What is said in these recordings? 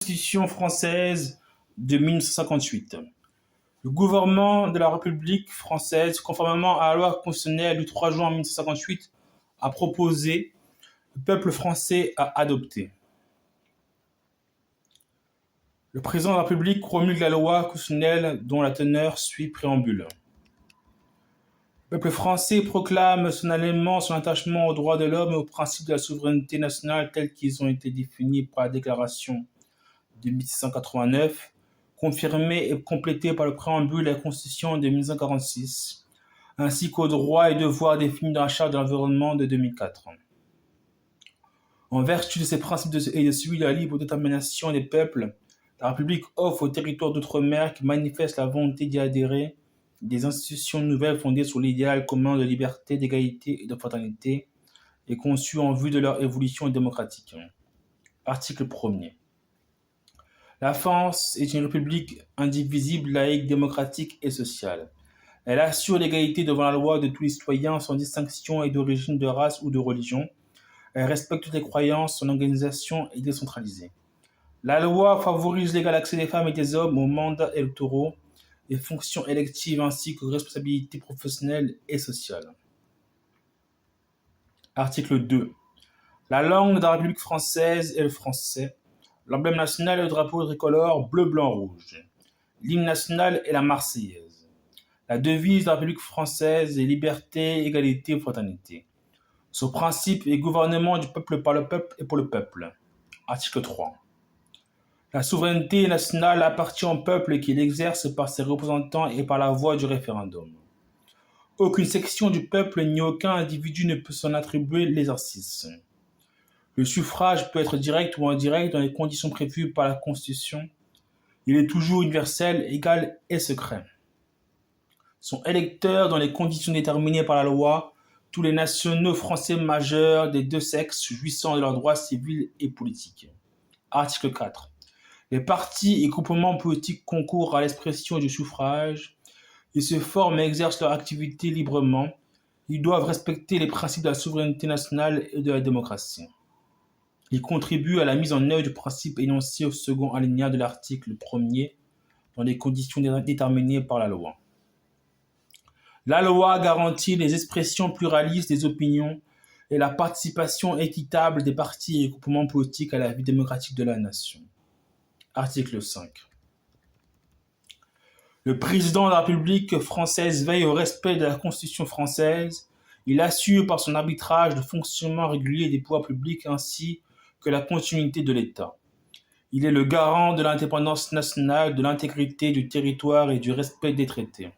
Constitution française de 1958. Le gouvernement de la République française, conformément à la loi constitutionnelle du 3 juin 1958, a proposé, le peuple français a adopté. Le président de la République promulgue la loi constitutionnelle dont la teneur suit préambule. Le peuple français proclame solennellement son attachement aux droits de l'homme et aux principes de la souveraineté nationale tels qu'ils ont été définis par la Déclaration de 1689, confirmée et complétée par le préambule de la Constitution de 1946, ainsi qu'aux droits et devoirs définis dans la Charte de l'environnement de 2004. En vertu de ces principes et de celui de la libre détermination des peuples, la République offre aux territoires d'outre-mer qui manifestent la volonté d'y adhérer des institutions nouvelles fondées sur l'idéal commun de liberté, d'égalité et de fraternité et conçues en vue de leur évolution démocratique. Article 1er. La France est une république indivisible, laïque, démocratique et sociale. Elle assure l'égalité devant la loi de tous les citoyens sans distinction et d'origine, de race ou de religion. Elle respecte toutes les croyances, son organisation est décentralisée. La loi favorise l'égal accès des femmes et des hommes aux mandats électoraux, les fonctions électives ainsi qu'aux responsabilités professionnelles et sociales. Article 2. La langue de la République française est le français. L'emblème national est le drapeau tricolore bleu, blanc, rouge. L'hymne national est la Marseillaise. La devise de la République française est liberté, égalité, fraternité. Son principe est gouvernement du peuple par le peuple et pour le peuple. Article 3. La souveraineté nationale appartient au peuple qui l'exerce par ses représentants et par la voie du référendum. Aucune section du peuple ni aucun individu ne peut s'en attribuer l'exercice. Le suffrage peut être direct ou indirect dans les conditions prévues par la Constitution. Il est toujours universel, égal et secret. Sont électeurs dans les conditions déterminées par la loi tous les nationaux français majeurs des deux sexes jouissant de leurs droits civils et politiques. Article 4. Les partis et groupements politiques concourent à l'expression du suffrage. Ils se forment et exercent leur activité librement. Ils doivent respecter les principes de la souveraineté nationale et de la démocratie. Ils contribuent à la mise en œuvre du principe énoncé au second alinéa de l'article 1er dans les conditions déterminées par la loi. La loi garantit les expressions pluralistes des opinions et la participation équitable des partis et groupements politiques à la vie démocratique de la nation. Article 5. Le président de la République française veille au respect de la Constitution française. Il assure par son arbitrage le fonctionnement régulier des pouvoirs publics ainsi que la continuité de l'État. Il est le garant de l'indépendance nationale, de l'intégrité du territoire et du respect des traités.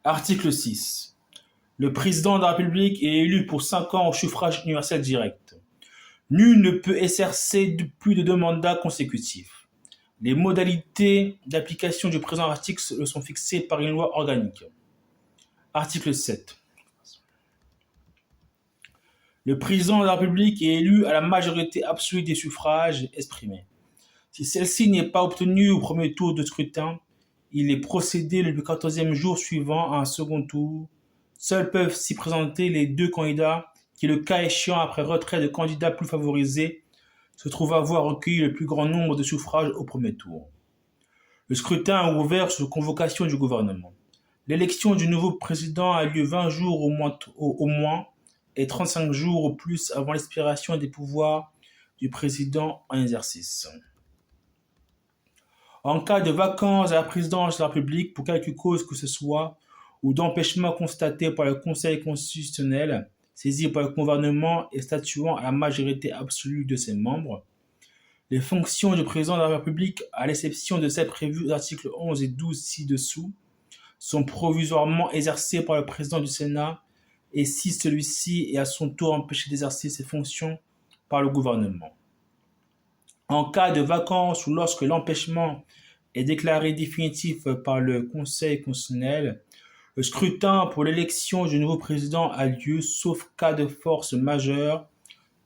Article 6. Le président de la République est élu pour 5 ans au suffrage universel direct. Nul ne peut exercer plus de 2 mandats consécutifs. Les modalités d'application du présent article sont fixées par une loi organique. Article 7. Le président de la République est élu à la majorité absolue des suffrages exprimés. Si celle-ci n'est pas obtenue au premier tour de scrutin, il est procédé le 14e jour suivant à un second tour. Seuls peuvent s'y présenter les 2 candidats qui, le cas échéant après retrait de candidats plus favorisés, se trouvent avoir recueilli le plus grand nombre de suffrages au premier tour. Le scrutin est ouvert sur convocation du gouvernement. L'élection du nouveau président a lieu 20 jours au moins et 35 jours au plus avant l'expiration des pouvoirs du président en exercice. En cas de vacance à la présidence de la République pour quelque cause que ce soit ou d'empêchement constaté par le Conseil constitutionnel, saisi par le gouvernement et statuant à la majorité absolue de ses membres, les fonctions du président de la République, à l'exception de celles prévues aux articles 11 et 12 ci-dessous, sont provisoirement exercées par le président du Sénat et si celui-ci est à son tour empêché d'exercer ses fonctions par le gouvernement. En cas de vacance ou lorsque l'empêchement est déclaré définitif par le Conseil constitutionnel, le scrutin pour l'élection du nouveau président a lieu sauf cas de force majeure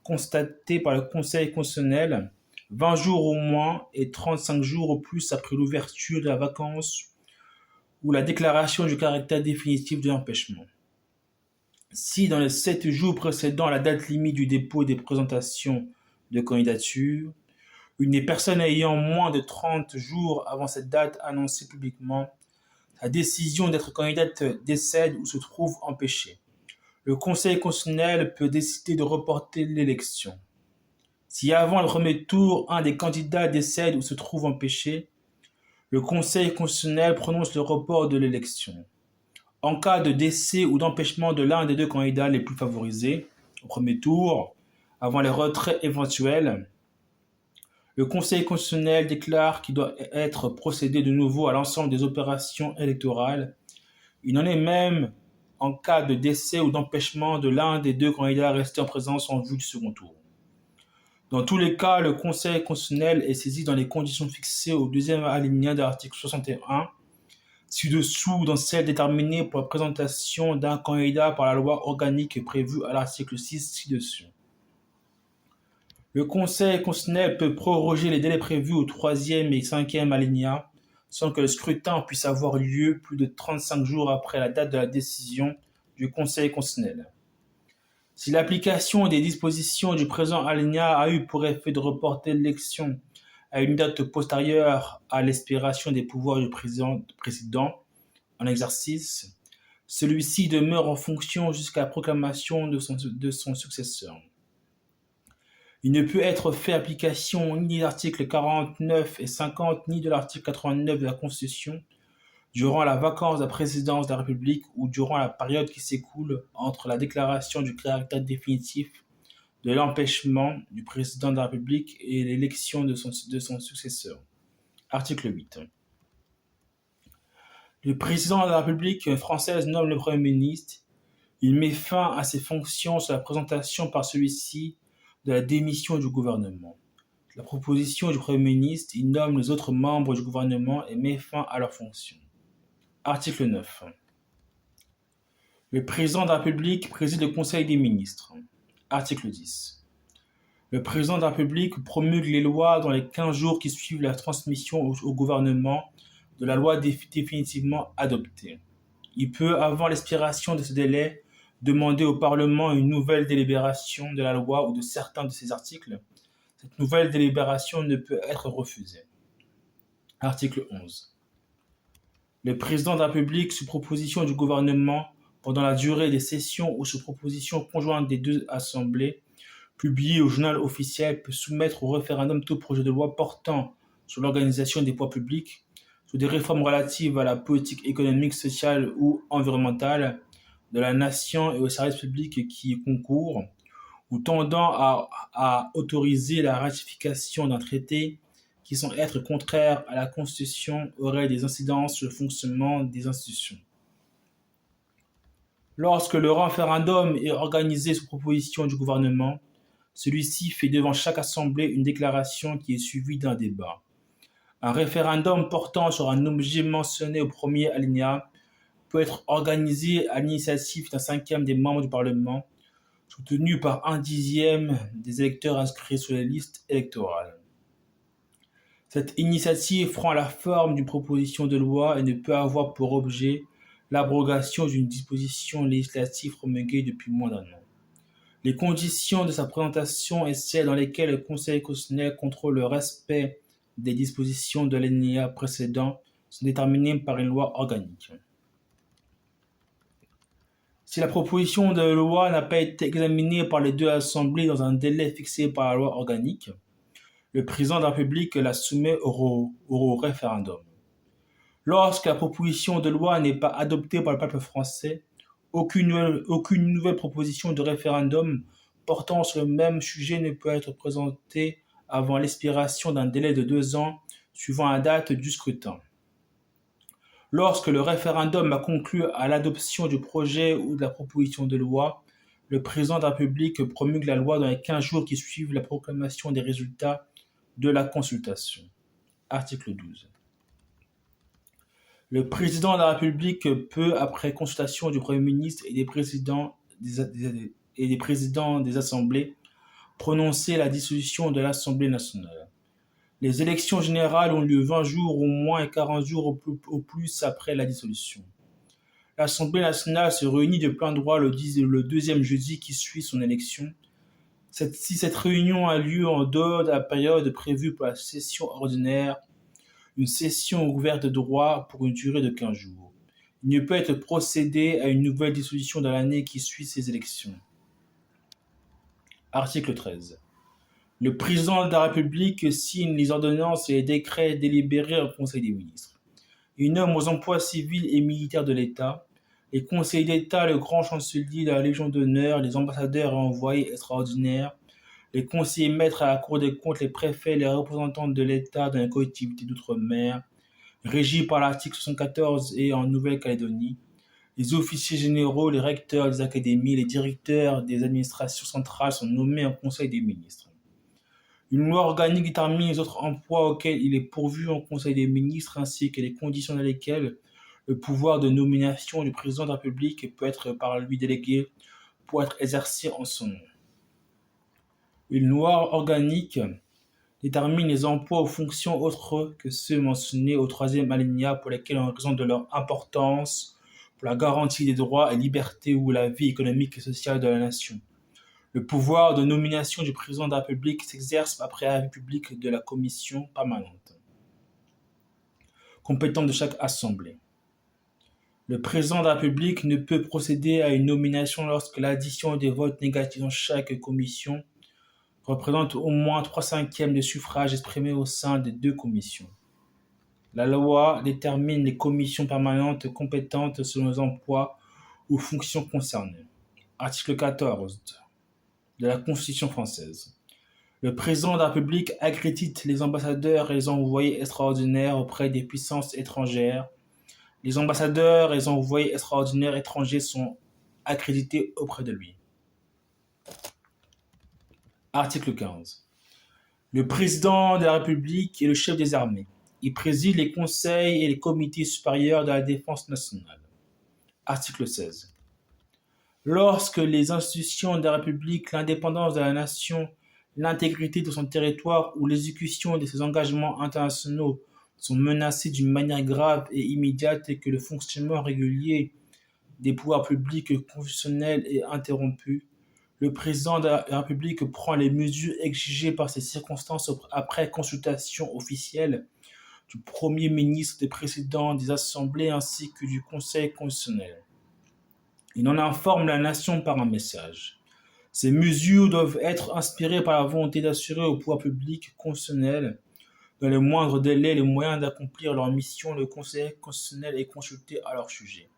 constaté par le Conseil constitutionnel 20 jours au moins et 35 jours au plus après l'ouverture de la vacance ou la déclaration du caractère définitif de l'empêchement. Si dans les 7 jours précédant la date limite du dépôt des présentations de candidature, une des personnes ayant moins de 30 jours avant cette date annoncée publiquement sa décision d'être candidate décède ou se trouve empêchée, le Conseil constitutionnel peut décider de reporter l'élection. Si avant le premier tour, un des candidats décède ou se trouve empêché, le Conseil constitutionnel prononce le report de l'élection. En cas de décès ou d'empêchement de l'un des deux candidats les plus favorisés au premier tour, avant les retraits éventuels, le Conseil constitutionnel déclare qu'il doit être procédé de nouveau à l'ensemble des opérations électorales. Il en est même en cas de décès ou d'empêchement de l'un des deux candidats restés en présence en vue du second tour. Dans tous les cas, le Conseil constitutionnel est saisi dans les conditions fixées au deuxième alinéa de l'article 61, ci-dessous dans celles déterminées pour la présentation d'un candidat par la loi organique prévue à l'article 6 ci-dessus. Le Conseil constitutionnel peut proroger les délais prévus au troisième et cinquième alinéa sans que le scrutin puisse avoir lieu plus de 35 jours après la date de la décision du Conseil constitutionnel. Si l'application des dispositions du présent alinéa a eu pour effet de reporter l'élection à une date postérieure à l'expiration des pouvoirs du président en exercice, celui-ci demeure en fonction jusqu'à la proclamation de son successeur. Il ne peut être fait application ni de l'article 49 et 50 ni de l'article 89 de la Constitution durant la vacance de la présidence de la République ou durant la période qui s'écoule entre la déclaration du caractère définitif de l'empêchement du président de la République et l'élection de son successeur. Article 8. Le président de la République française nomme le Premier ministre. Il met fin à ses fonctions sur la présentation par celui-ci de la démission du gouvernement. La proposition du Premier ministre, il nomme les autres membres du gouvernement et met fin à leurs fonctions. Article 9. Le président de la République préside le Conseil des ministres. Article 10. Le président de la République promulgue les lois dans les 15 jours qui suivent la transmission au gouvernement de la loi définitivement adoptée. Il peut, avant l'expiration de ce délai, demander au Parlement une nouvelle délibération de la loi ou de certains de ses articles. Cette nouvelle délibération ne peut être refusée. Article 11. Le président de la République, sous proposition du gouvernement, pendant la durée des sessions ou sous proposition conjointe des deux assemblées, publié au journal officiel, peut soumettre au référendum tout projet de loi portant sur l'organisation des pouvoirs publics, sur des réformes relatives à la politique économique, sociale ou environnementale de la nation et aux services publics qui y concourent, ou tendant à autoriser la ratification d'un traité qui, sans être contraire à la Constitution, aurait des incidences sur le fonctionnement des institutions. Lorsque le référendum est organisé sous proposition du gouvernement, celui-ci fait devant chaque assemblée une déclaration qui est suivie d'un débat. Un référendum portant sur un objet mentionné au premier alinéa peut être organisé à l'initiative d'un cinquième des membres du Parlement, soutenu par 1/10 des électeurs inscrits sur les listes électorales. Cette initiative prend la forme d'une proposition de loi et ne peut avoir pour objet l'abrogation d'une disposition législative promulguée depuis moins d'un an. Les conditions de sa présentation et celles dans lesquelles le Conseil constitutionnel contrôle le respect des dispositions de l'alinéa précédent sont déterminées par une loi organique. Si la proposition de loi n'a pas été examinée par les deux assemblées dans un délai fixé par la loi organique, le président de la République la soumet au référendum. Lorsque la proposition de loi n'est pas adoptée par le peuple français, aucune nouvelle proposition de référendum portant sur le même sujet ne peut être présentée avant l'expiration d'un délai de 2 ans suivant la date du scrutin. Lorsque le référendum a conclu à l'adoption du projet ou de la proposition de loi, le président de la République promulgue la loi dans les 15 jours qui suivent la proclamation des résultats de la consultation. Article 12. Le président de la République peut, après consultation du Premier ministre et des présidents des assemblées, prononcer la dissolution de l'Assemblée nationale. Les élections générales ont lieu 20 jours au moins et 40 jours au plus après la dissolution. L'Assemblée nationale se réunit de plein droit le deuxième jeudi qui suit son élection. Si cette réunion a lieu en dehors de la période prévue pour la session ordinaire, une session ouverte de droit pour une durée de 15 jours. Il ne peut être procédé à une nouvelle dissolution dans l'année qui suit ces élections. Article 13. Le président de la République signe les ordonnances et les décrets délibérés en Conseil des ministres. Il nomme aux emplois civils et militaires de l'État les conseillers d'État, le grand chancelier de la Légion d'honneur, les ambassadeurs et envoyés extraordinaires, les conseillers maîtres à la Cour des comptes, les préfets, les représentants de l'État dans les collectivités d'outre-mer, régis par l'article 74 et en Nouvelle-Calédonie, les officiers généraux, les recteurs des académies, les directeurs des administrations centrales sont nommés en Conseil des ministres. Une loi organique détermine les autres emplois auxquels il est pourvu en Conseil des ministres ainsi que les conditions dans lesquelles le pouvoir de nomination du président de la République peut être par lui délégué pour être exercé en son nom. Une loi organique détermine les emplois ou fonctions autres que ceux mentionnés au troisième alinéa pour lesquels, en raison de leur importance pour la garantie des droits et libertés ou la vie économique et sociale de la nation, le pouvoir de nomination du président de la République s'exerce après avis public de la commission permanente, compétente de chaque assemblée. Le président de la République ne peut procéder à une nomination lorsque l'addition des votes négatifs dans chaque commission représente au moins 3/5 des suffrages exprimés au sein des deux commissions. La loi détermine les commissions permanentes compétentes selon les emplois ou fonctions concernées. Article 14 de la Constitution française. Le président de la République accrédite les ambassadeurs et les envoyés extraordinaires auprès des puissances étrangères. Les ambassadeurs et les envoyés extraordinaires étrangers sont accrédités auprès de lui. Article 15. Le président de la République est le chef des armées. Il préside les conseils et les comités supérieurs de la défense nationale. Article 16. Lorsque les institutions de la République, l'indépendance de la nation, l'intégrité de son territoire ou l'exécution de ses engagements internationaux sont menacées d'une manière grave et immédiate et que le fonctionnement régulier des pouvoirs publics constitutionnels est interrompu, le président de la République prend les mesures exigées par ces circonstances après consultation officielle du Premier ministre, des présidents des assemblées ainsi que du Conseil constitutionnel. Il en informe la nation par un message. Ces mesures doivent être inspirées par la volonté d'assurer au pouvoir public constitutionnel, dans les moindres délais, les moyens d'accomplir leur mission. Le Conseil constitutionnel est consulté à leur sujet.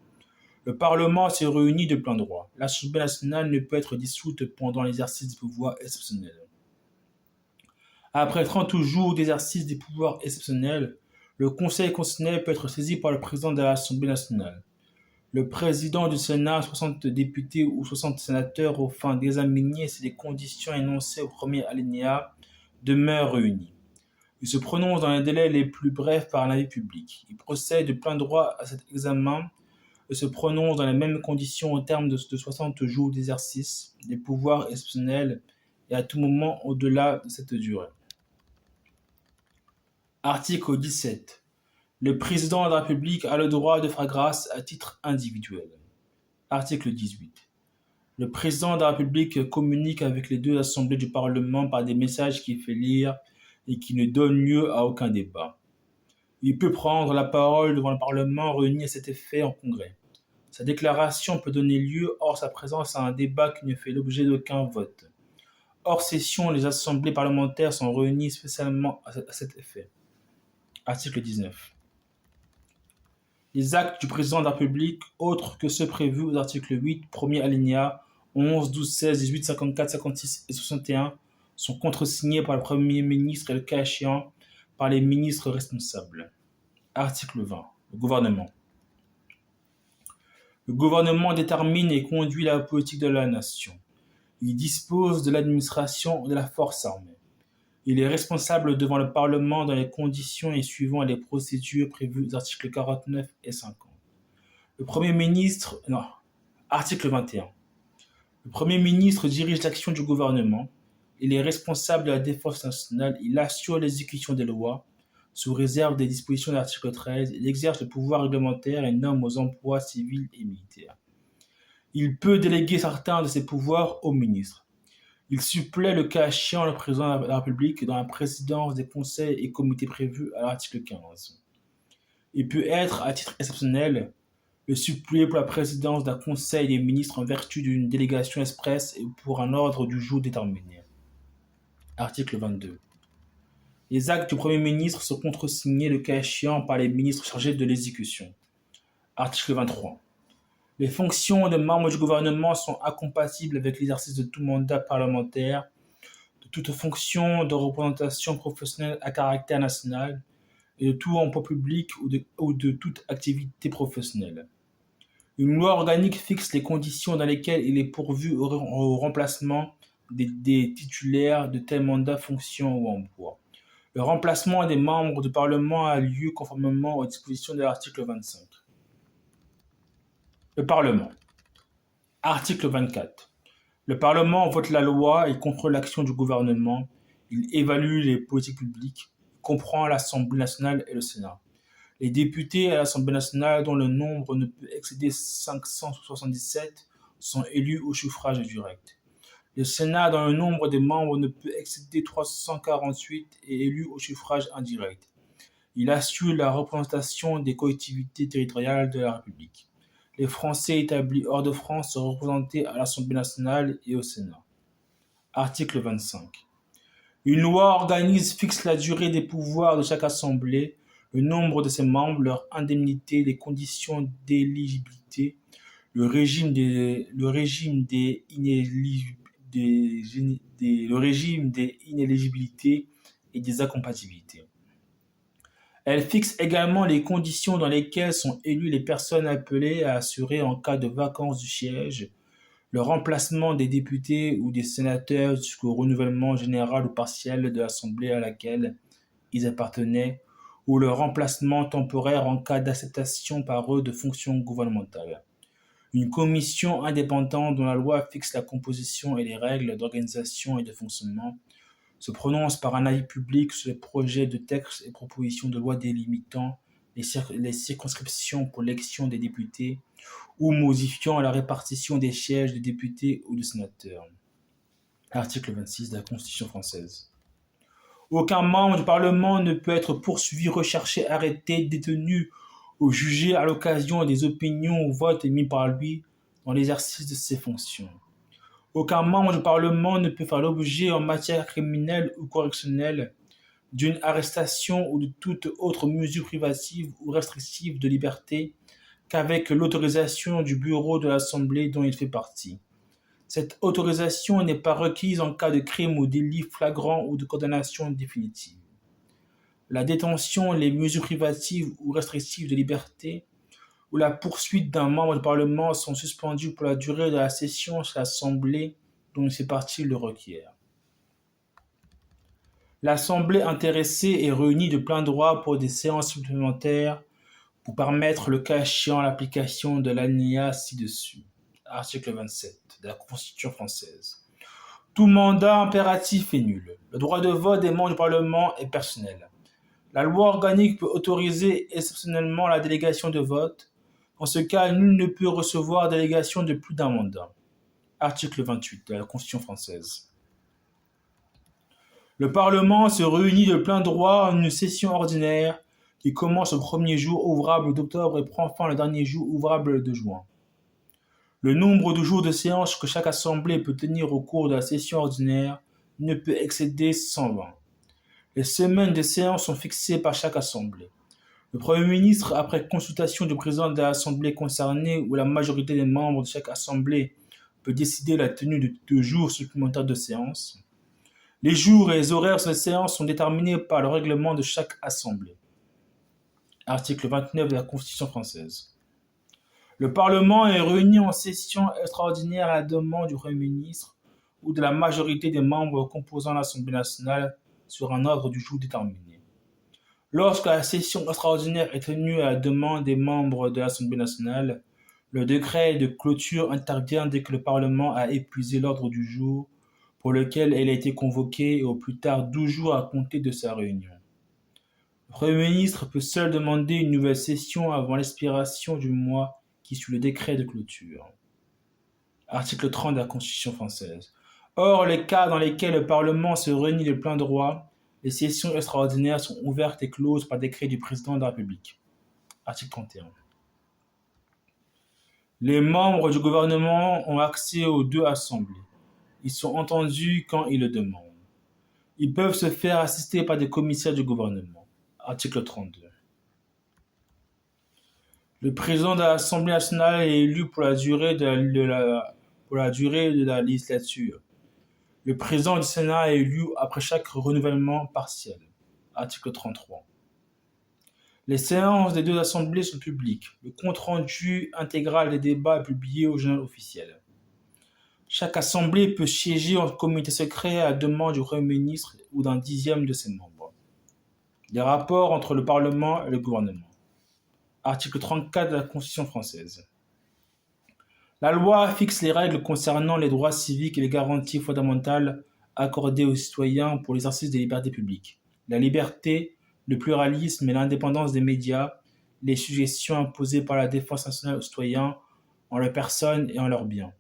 Le Parlement se réunit de plein droit. L'Assemblée nationale ne peut être dissoute pendant l'exercice des pouvoirs exceptionnels. Après 30 jours d'exercice des pouvoirs exceptionnels, le Conseil constitutionnel peut être saisi par le président de l'Assemblée nationale. Le président du Sénat, 60 députés ou 60 sénateurs, aux fins d'examiner si les conditions énoncées au premier alinéa demeurent réunies. Il se prononce dans les délais les plus brefs par l'avis public. Il procède de plein droit à cet examen et se prononce dans les mêmes conditions au terme de 60 jours d'exercice des pouvoirs exceptionnels et à tout moment au-delà de cette durée. Article 17. Le président de la République a le droit de faire grâce à titre individuel. Article 18. Le président de la République communique avec les deux assemblées du Parlement par des messages qu'il fait lire et qui ne donnent lieu à aucun débat. Il peut prendre la parole devant le Parlement réuni à cet effet en congrès. Sa déclaration peut donner lieu hors sa présence à un débat qui ne fait l'objet d'aucun vote. Hors session, les assemblées parlementaires sont réunies spécialement à cet effet. Article 19. Les actes du président de la République, autres que ceux prévus aux articles 8, premier alinéa, 11, 12, 16, 18, 54, 56 et 61, sont contresignés par le Premier ministre et le cas échéant par les ministres responsables. Article 20. Le gouvernement. Le gouvernement détermine et conduit la politique de la nation. Il dispose de l'administration de la force armée. Il est responsable devant le Parlement dans les conditions et suivant les procédures prévues aux articles 49 et 50. Le Premier ministre... Non. Article 21. Le Premier ministre dirige l'action du gouvernement. Il est responsable de la défense nationale. Il assure l'exécution des lois. sous réserve des dispositions de l'article 13, il exerce le pouvoir réglementaire et nomme aux emplois civils et militaires. Il peut déléguer certains de ses pouvoirs au ministre. Il supplée le cas échéant le président de la République dans la présidence des conseils et comités prévus à l'article 15. Il peut être, à titre exceptionnel, le suppléer pour la présidence d'un conseil des ministres en vertu d'une délégation expresse et pour un ordre du jour déterminé. Article 22. Les actes du Premier ministre sont contresignés le cas échéant par les ministres chargés de l'exécution. Article 23. Les fonctions de membres du gouvernement sont incompatibles avec l'exercice de tout mandat parlementaire, de toute fonction de représentation professionnelle à caractère national et de tout emploi public ou de toute activité professionnelle. Une loi organique fixe les conditions dans lesquelles il est pourvu au remplacement des titulaires de tels mandats, fonctions ou emplois. Le remplacement des membres du Parlement a lieu conformément aux dispositions de l'article 25. Le Parlement. Article 24. Le Parlement vote la loi et contrôle l'action du gouvernement. Il évalue les politiques publiques, comprend l'Assemblée nationale et le Sénat. Les députés à l'Assemblée nationale, dont le nombre ne peut excéder 577, sont élus au suffrage direct. Le Sénat, dont le nombre des membres ne peut excéder 348, est élu au suffrage indirect. Il assure la représentation des collectivités territoriales de la République. Les Français établis hors de France sont représentés à l'Assemblée nationale et au Sénat. Article 25. Une loi organique fixe la durée des pouvoirs de chaque assemblée, le nombre de ses membres, leur indemnité, les conditions d'éligibilité, le régime des inéligibilités et des incompatibilités. Elle fixe également les conditions dans lesquelles sont élues les personnes appelées à assurer en cas de vacance du siège, le remplacement des députés ou des sénateurs jusqu'au renouvellement général ou partiel de l'Assemblée à laquelle ils appartenaient, ou le remplacement temporaire en cas d'acceptation par eux de fonctions gouvernementales. Une commission indépendante dont la loi fixe la composition et les règles d'organisation et de fonctionnement se prononce par un avis public sur les projets de textes et propositions de loi délimitant les circonscriptions pour l'élection des députés ou modifiant la répartition des sièges de députés ou de sénateurs. Article 26 de la Constitution française. Aucun membre du Parlement ne peut être poursuivi, recherché, arrêté, détenu ou jugé à l'occasion des opinions ou votes émis par lui dans l'exercice de ses fonctions. Aucun membre du Parlement ne peut faire l'objet en matière criminelle ou correctionnelle d'une arrestation ou de toute autre mesure privative ou restrictive de liberté qu'avec l'autorisation du bureau de l'Assemblée dont il fait partie. Cette autorisation n'est pas requise en cas de crime ou délit flagrant ou de condamnation définitive. La détention, les mesures privatives ou restrictives de liberté ou la poursuite d'un membre du Parlement sont suspendues pour la durée de la session chez l'Assemblée dont il fait partie le requiert. L'Assemblée intéressée est réunie de plein droit pour des séances supplémentaires pour permettre le cas échéant l'application de l'alinéa ci-dessus. Article 27 de la Constitution française. Tout mandat impératif est nul. Le droit de vote des membres du Parlement est personnel. La loi organique peut autoriser exceptionnellement la délégation de vote. En ce cas, nul ne peut recevoir délégation de plus d'un mandat. Article 28 de la Constitution française. Le Parlement se réunit de plein droit en une session ordinaire qui commence au premier jour ouvrable d'octobre et prend fin le dernier jour ouvrable de juin. Le nombre de jours de séance que chaque assemblée peut tenir au cours de la session ordinaire ne peut excéder 120. Les semaines de séance sont fixées par chaque assemblée. Le Premier ministre, après consultation du président de l'assemblée concernée ou la majorité des membres de chaque assemblée, peut décider la tenue de 2 jours supplémentaires de séance. Les jours et les horaires de séance sont déterminés par le règlement de chaque assemblée. Article 29 de la Constitution française. Le Parlement est réuni en session extraordinaire à la demande du Premier ministre ou de la majorité des membres composant l'Assemblée nationale sur un ordre du jour déterminé. Lorsque la session extraordinaire est tenue à la demande des membres de l'Assemblée nationale, le décret de clôture intervient dès que le Parlement a épuisé l'ordre du jour pour lequel elle a été convoquée et au plus tard 12 jours à compter de sa réunion. Le Premier ministre peut seul demander une nouvelle session avant l'expiration du mois qui suit le décret de clôture. Article 30 de la Constitution française. Hors les cas dans lesquels le Parlement se réunit de plein droit, les sessions extraordinaires sont ouvertes et closes par décret du président de la République. Article 31. Les membres du gouvernement ont accès aux deux assemblées. Ils sont entendus quand ils le demandent. Ils peuvent se faire assister par des commissaires du gouvernement. Article 32. Le président de l'Assemblée nationale est élu pour la durée de la législature. Le président du Sénat est élu après chaque renouvellement partiel. Article 33. Les séances des deux assemblées sont publiques. Le compte-rendu intégral des débats est publié au journal officiel. Chaque assemblée peut siéger en comité secret à la demande du Premier ministre ou d'un dixième de ses membres. Les rapports entre le Parlement et le gouvernement. Article 34 de la Constitution française. La loi fixe les règles concernant les droits civiques et les garanties fondamentales accordées aux citoyens pour l'exercice des libertés publiques. La liberté, le pluralisme et l'indépendance des médias, les suggestions imposées par la défense nationale aux citoyens en leur personne et en leurs biens.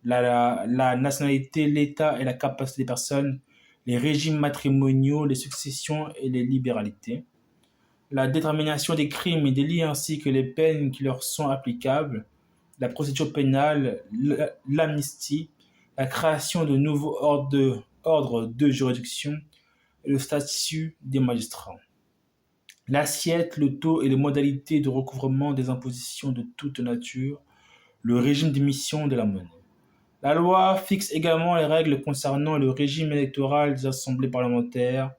La nationalité, l'État et la capacité des personnes, les régimes matrimoniaux, les successions et les libéralités. La détermination des crimes et délits ainsi que les peines qui leur sont applicables, la procédure pénale, l'amnistie, la création de nouveaux ordres de juridiction et le statut des magistrats. L'assiette, le taux et les modalités de recouvrement des impositions de toute nature, le régime d'émission de la monnaie. La loi fixe également les règles concernant le régime électoral des assemblées parlementaires,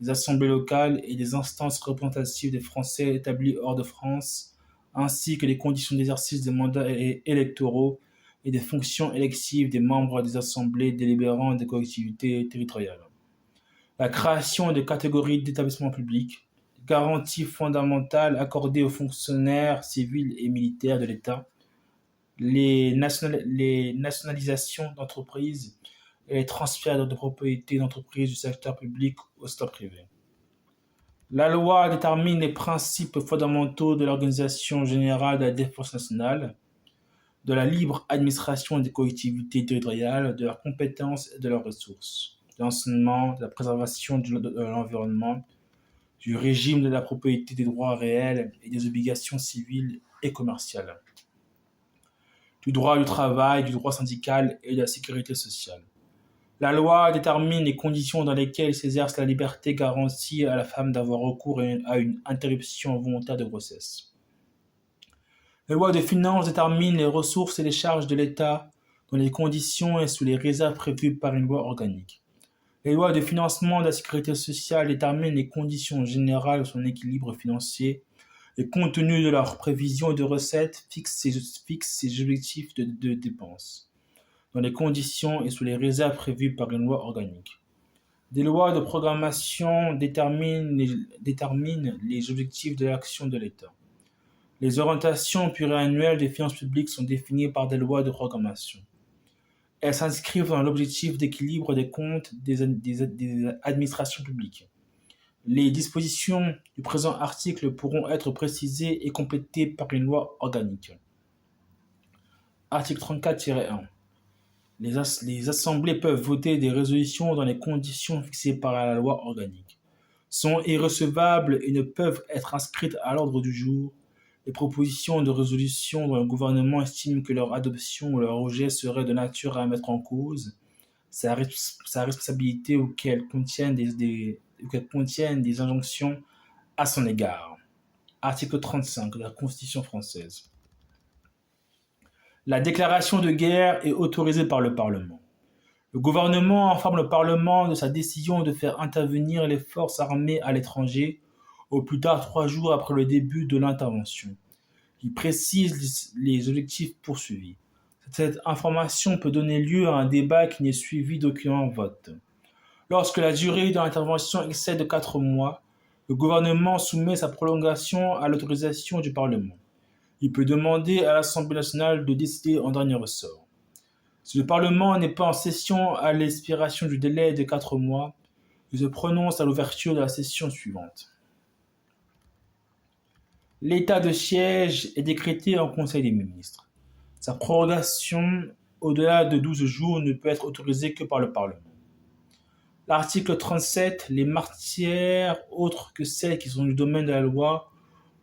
des assemblées locales et des instances représentatives des Français établis hors de France, ainsi que les conditions d'exercice des mandats électoraux et des fonctions électives des membres des assemblées délibérantes des collectivités territoriales. La création de catégories d'établissements publics, les garanties fondamentales accordées aux fonctionnaires civils et militaires de l'État, les nationalisations d'entreprises et les transferts de propriété d'entreprises du secteur public au secteur privé. La loi détermine les principes fondamentaux de l'organisation générale de la défense nationale, de la libre administration des collectivités territoriales, de leurs compétences et de leurs ressources, de l'enseignement, de la préservation de l'environnement, du régime de la propriété des droits réels et des obligations civiles et commerciales, du droit du travail, du droit syndical et de la sécurité sociale. La loi détermine les conditions dans lesquelles s'exerce la liberté garantie à la femme d'avoir recours à une interruption volontaire de grossesse. La loi de finances détermine les ressources et les charges de l'État dans les conditions et sous les réserves prévues par une loi organique. Les lois de financement de la sécurité sociale déterminent les conditions générales de son équilibre financier et compte tenu de leurs prévisions de recettes fixe ses objectifs de dépenses dans les conditions et sous les réserves prévues par une loi organique. Des lois de programmation déterminent les objectifs de l'action de l'État. Les orientations pluriannuelles des finances publiques sont définies par des lois de programmation. Elles s'inscrivent dans l'objectif d'équilibre des comptes des administrations publiques. Les dispositions du présent article pourront être précisées et complétées par une loi organique. Article 34-1. Les assemblées peuvent voter des résolutions dans les conditions fixées par la loi organique, sont irrecevables et ne peuvent être inscrites à l'ordre du jour les propositions de résolution dont le gouvernement estime que leur adoption ou leur rejet serait de nature à mettre en cause sa responsabilité ou qu'elles contiennent des injonctions à son égard. Article 35 de la Constitution française. La déclaration de guerre est autorisée par le Parlement. Le gouvernement informe le Parlement de sa décision de faire intervenir les forces armées à l'étranger au plus tard 3 jours après le début de l'intervention. Il précise les objectifs poursuivis. Cette information peut donner lieu à un débat qui n'est suivi d'aucun vote. Lorsque la durée de l'intervention excède de 4 mois, le gouvernement soumet sa prolongation à l'autorisation du Parlement. Il peut demander à l'Assemblée nationale de décider en dernier ressort. Si le Parlement n'est pas en session à l'expiration du délai de 4 mois, il se prononce à l'ouverture de la session suivante. L'état de siège est décrété en Conseil des ministres. Sa prorogation au-delà de 12 jours ne peut être autorisée que par le Parlement. L'article 37, les matières autres que celles qui sont du domaine de la loi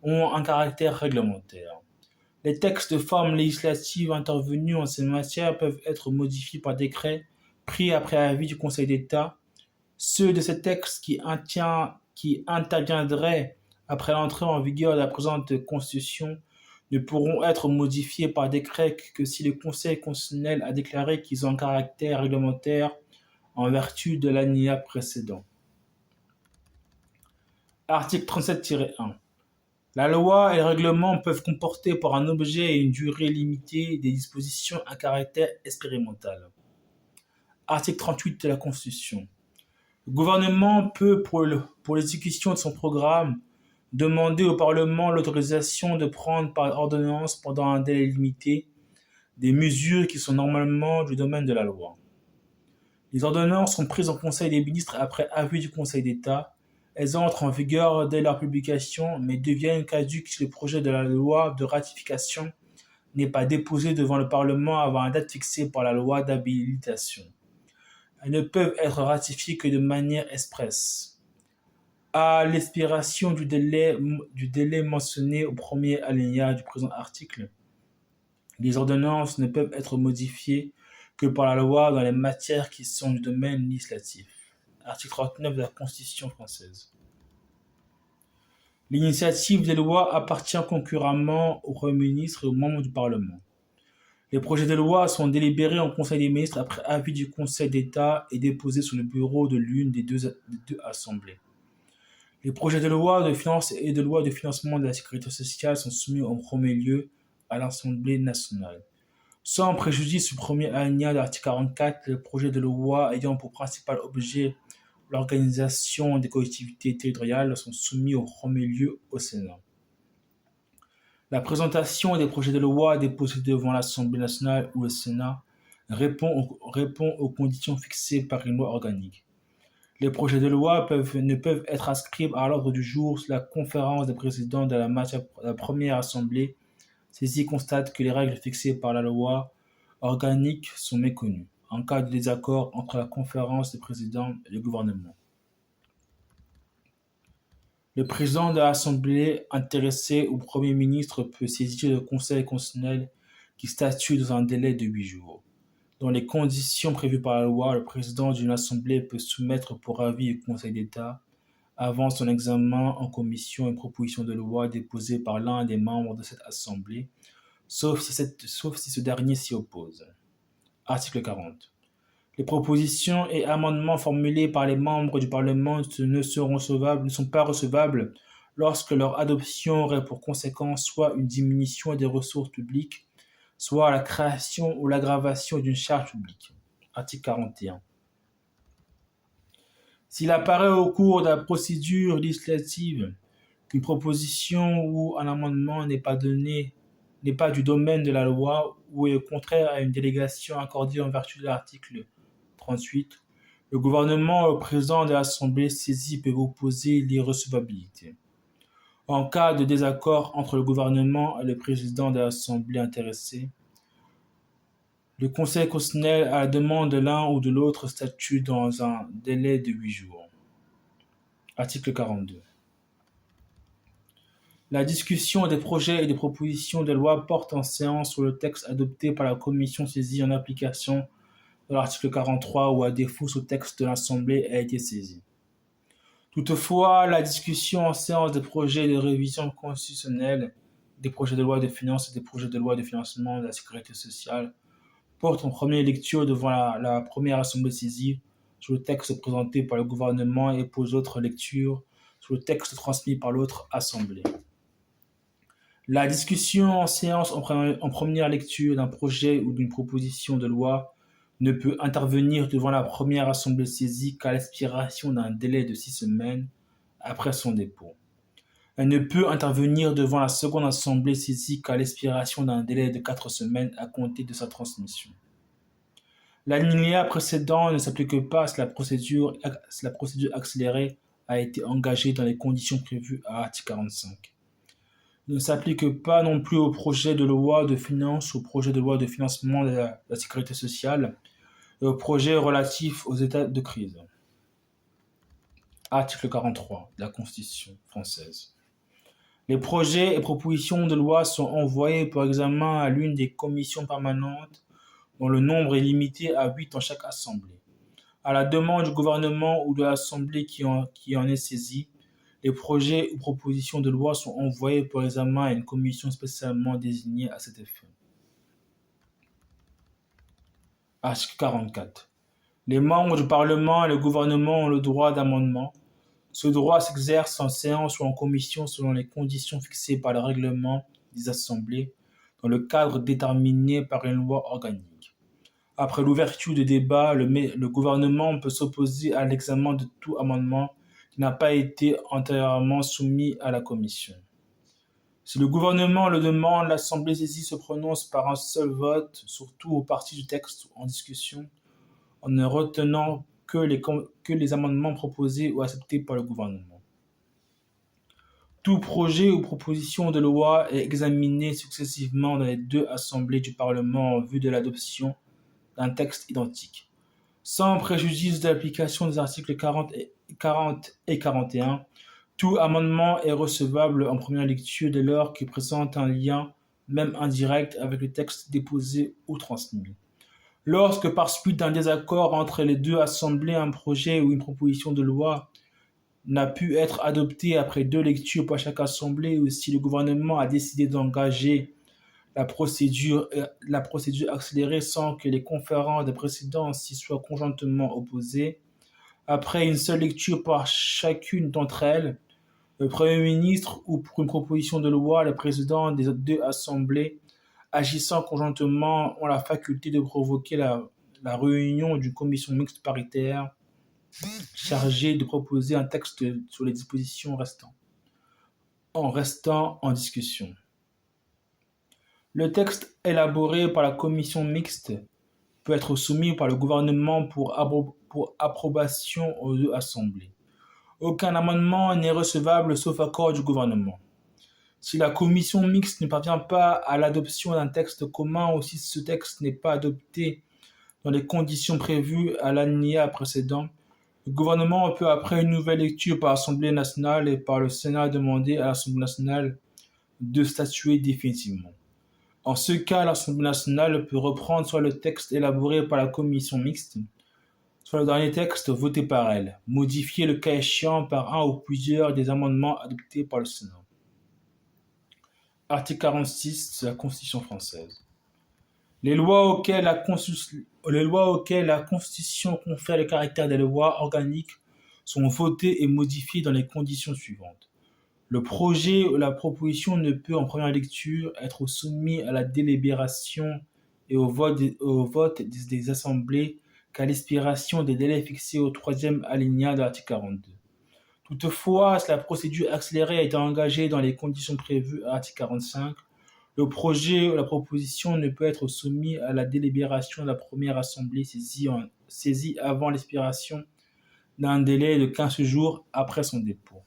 ont un caractère réglementaire. Les textes de forme législative intervenus en ces matières peuvent être modifiés par décret pris après avis du Conseil d'État. Ceux de ces textes qui interviendraient après l'entrée en vigueur de la présente Constitution ne pourront être modifiés par décret que si le Conseil constitutionnel a déclaré qu'ils ont un caractère réglementaire en vertu de l'alinéa précédent. Article 37-1. La loi et le règlement peuvent comporter pour un objet et une durée limitée des dispositions à caractère expérimental. Article 38 de la Constitution. Le gouvernement peut, pour l'exécution de son programme, demander au Parlement l'autorisation de prendre par ordonnance pendant un délai limité des mesures qui sont normalement du domaine de la loi. Les ordonnances sont prises en Conseil des ministres après avis du Conseil d'État. Elles entrent en vigueur dès leur publication, mais deviennent caduques si le projet de la loi de ratification n'est pas déposé devant le Parlement avant la date fixée par la loi d'habilitation. Elles ne peuvent être ratifiées que de manière expresse. À l'expiration du délai mentionné au premier alinéa du présent article, les ordonnances ne peuvent être modifiées que par la loi dans les matières qui sont du domaine législatif. Article 39 de la Constitution française. L'initiative des lois appartient concurremment au Premier ministre et aux membres du Parlement. Les projets de loi sont délibérés en Conseil des ministres après avis du Conseil d'État et déposés sur le bureau de l'une des deux assemblées. Les projets de loi de finances et de loi de financement de la sécurité sociale sont soumis en premier lieu à l'Assemblée nationale. Sans préjudice du premier alinéa de l'article 44, les projets de loi ayant pour principal objet l'organisation des collectivités territoriales sont soumis au premier lieu au Sénat. La présentation des projets de loi déposés devant l'Assemblée nationale ou le Sénat répond aux conditions fixées par une loi organique. Les projets de loi ne peuvent être inscrits à l'ordre du jour si la conférence des présidents de la première assemblée saisie constate que les règles fixées par la loi organique sont méconnues, en cas de désaccord entre la conférence des présidents et le gouvernement. Le président de l'Assemblée intéressé ou Premier ministre peut saisir le Conseil constitutionnel qui statue dans un délai de 8 jours. Dans les conditions prévues par la loi, le président d'une assemblée peut soumettre pour avis au Conseil d'État, avant son examen en commission, une proposition de loi déposée par l'un des membres de cette assemblée, sauf si ce dernier s'y oppose. Article 40. Les propositions et amendements formulés par les membres du Parlement ne sont pas recevables lorsque leur adoption aurait pour conséquence soit une diminution des ressources publiques, soit la création ou l'aggravation d'une charge publique. Article 41. S'il apparaît au cours de la procédure législative qu'une proposition ou un amendement n'est pas du domaine de la loi ou est contraire à une délégation accordée en vertu de l'article 38, le gouvernement ou le président de l'Assemblée saisie peut opposer l'irrecevabilité. En cas de désaccord entre le gouvernement et le président de l'Assemblée intéressée, le Conseil constitutionnel, à la demande de l'un ou de l'autre, statue dans un délai de 8 jours. Article 42. La discussion des projets et des propositions de loi porte en séance sur le texte adopté par la commission saisie en application de l'article 43 ou à défaut ce texte de l'Assemblée a été saisi. Toutefois, la discussion en séance des projets de révision constitutionnelle, des projets de loi de finances et des projets de loi de financement de la sécurité sociale porte en première lecture devant la première assemblée saisie sur le texte présenté par le gouvernement et pose autre lecture sur le texte transmis par l'autre assemblée. La discussion en séance en première lecture d'un projet ou d'une proposition de loi ne peut intervenir devant la première assemblée saisie qu'à l'expiration d'un délai de 6 semaines après son dépôt. Elle ne peut intervenir devant la seconde assemblée saisie qu'à l'expiration d'un délai de 4 semaines à compter de sa transmission. L'alinéa précédent ne s'applique pas si la procédure accélérée a été engagée dans les conditions prévues à l'article 45. ne s'applique pas non plus au projet de loi de finances, au projet de loi de financement de la sécurité sociale et aux projets relatifs aux états de crise. Article 43 de la Constitution française. Les projets et propositions de loi sont envoyés pour examen à l'une des commissions permanentes dont le nombre est limité à 8 en chaque assemblée. À la demande du gouvernement ou de l'assemblée qui en est saisie, les projets ou propositions de loi sont envoyés pour examen à une commission spécialement désignée à cet effet. Article 44. Les membres du Parlement et le gouvernement ont le droit d'amendement. Ce droit s'exerce en séance ou en commission selon les conditions fixées par le règlement des assemblées dans le cadre déterminé par une loi organique. Après l'ouverture du débat, le gouvernement peut s'opposer à l'examen de tout amendement qui n'a pas été antérieurement soumis à la commission. Si le gouvernement le demande, l'Assemblée saisie se prononce par un seul vote sur tout ou partie du texte en discussion, en ne retenant que les amendements proposés ou acceptés par le gouvernement. Tout projet ou proposition de loi est examiné successivement dans les deux assemblées du Parlement en vue de l'adoption d'un texte identique. Sans préjudice de l'application des articles 40 et 41, tout amendement est recevable en première lecture dès lors qu'il présente un lien, même indirect, avec le texte déposé ou transmis. Lorsque, par suite d'un désaccord entre les deux assemblées, un projet ou une proposition de loi n'a pu être adopté après 2 lectures par chaque assemblée, ou si le gouvernement a décidé d'engager la procédure accélérée sans que les conférences de présidence s'y soient conjointement opposées, après une seule lecture par chacune d'entre elles, le Premier ministre ou pour une proposition de loi, les présidents des deux assemblées agissant conjointement ont la faculté de provoquer la réunion d'une commission mixte paritaire chargée de proposer un texte sur les dispositions restant en discussion. Le texte élaboré par la commission mixte peut être soumis par le gouvernement pour approbation aux deux assemblées. Aucun amendement n'est recevable sauf accord du gouvernement. Si la commission mixte ne parvient pas à l'adoption d'un texte commun ou si ce texte n'est pas adopté dans les conditions prévues à l'alinéa précédent, le gouvernement peut, après une nouvelle lecture par l'Assemblée nationale et par le Sénat, demander à l'Assemblée nationale de statuer définitivement. En ce cas, l'Assemblée nationale peut reprendre soit le texte élaboré par la commission mixte, soit le dernier texte voté par elle, modifié le cas échéant par un ou plusieurs des amendements adoptés par le Sénat. Article 46 de la Constitution française. Les lois auxquelles la Constitution confère le caractère des lois organiques sont votées et modifiées dans les conditions suivantes. Le projet ou la proposition ne peut, en première lecture, être soumis à la délibération et au vote des assemblées qu'à l'expiration des délais fixés au troisième alinéa de l'article 42. Toutefois, si la procédure accélérée a été engagée dans les conditions prévues à l'article 45, le projet ou la proposition ne peut être soumis à la délibération de la première assemblée saisie avant l'expiration d'un délai de 15 jours après son dépôt.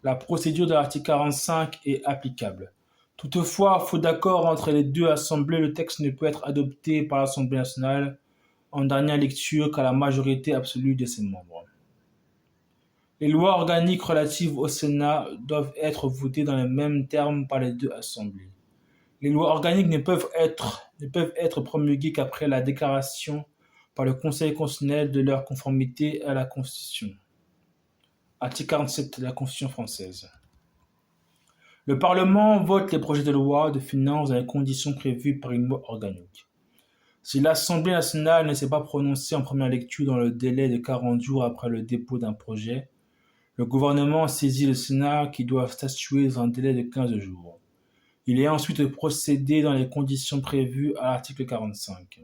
La procédure de l'article 45 est applicable. Toutefois, faute d'accord entre les deux assemblées, le texte ne peut être adopté par l'Assemblée nationale en dernière lecture qu'à la majorité absolue de ses membres. Les lois organiques relatives au Sénat doivent être votées dans les mêmes termes par les deux assemblées. Les lois organiques ne peuvent être promulguées qu'après la déclaration par le Conseil constitutionnel de leur conformité à la Constitution. Article 47 de la Constitution française. Le Parlement vote les projets de loi de finances dans les conditions prévues par une loi organique. Si l'Assemblée nationale ne s'est pas prononcée en première lecture dans le délai de 40 jours après le dépôt d'un projet, le gouvernement saisit le Sénat qui doit statuer dans un délai de 15 jours. Il est ensuite procédé dans les conditions prévues à l'article 45.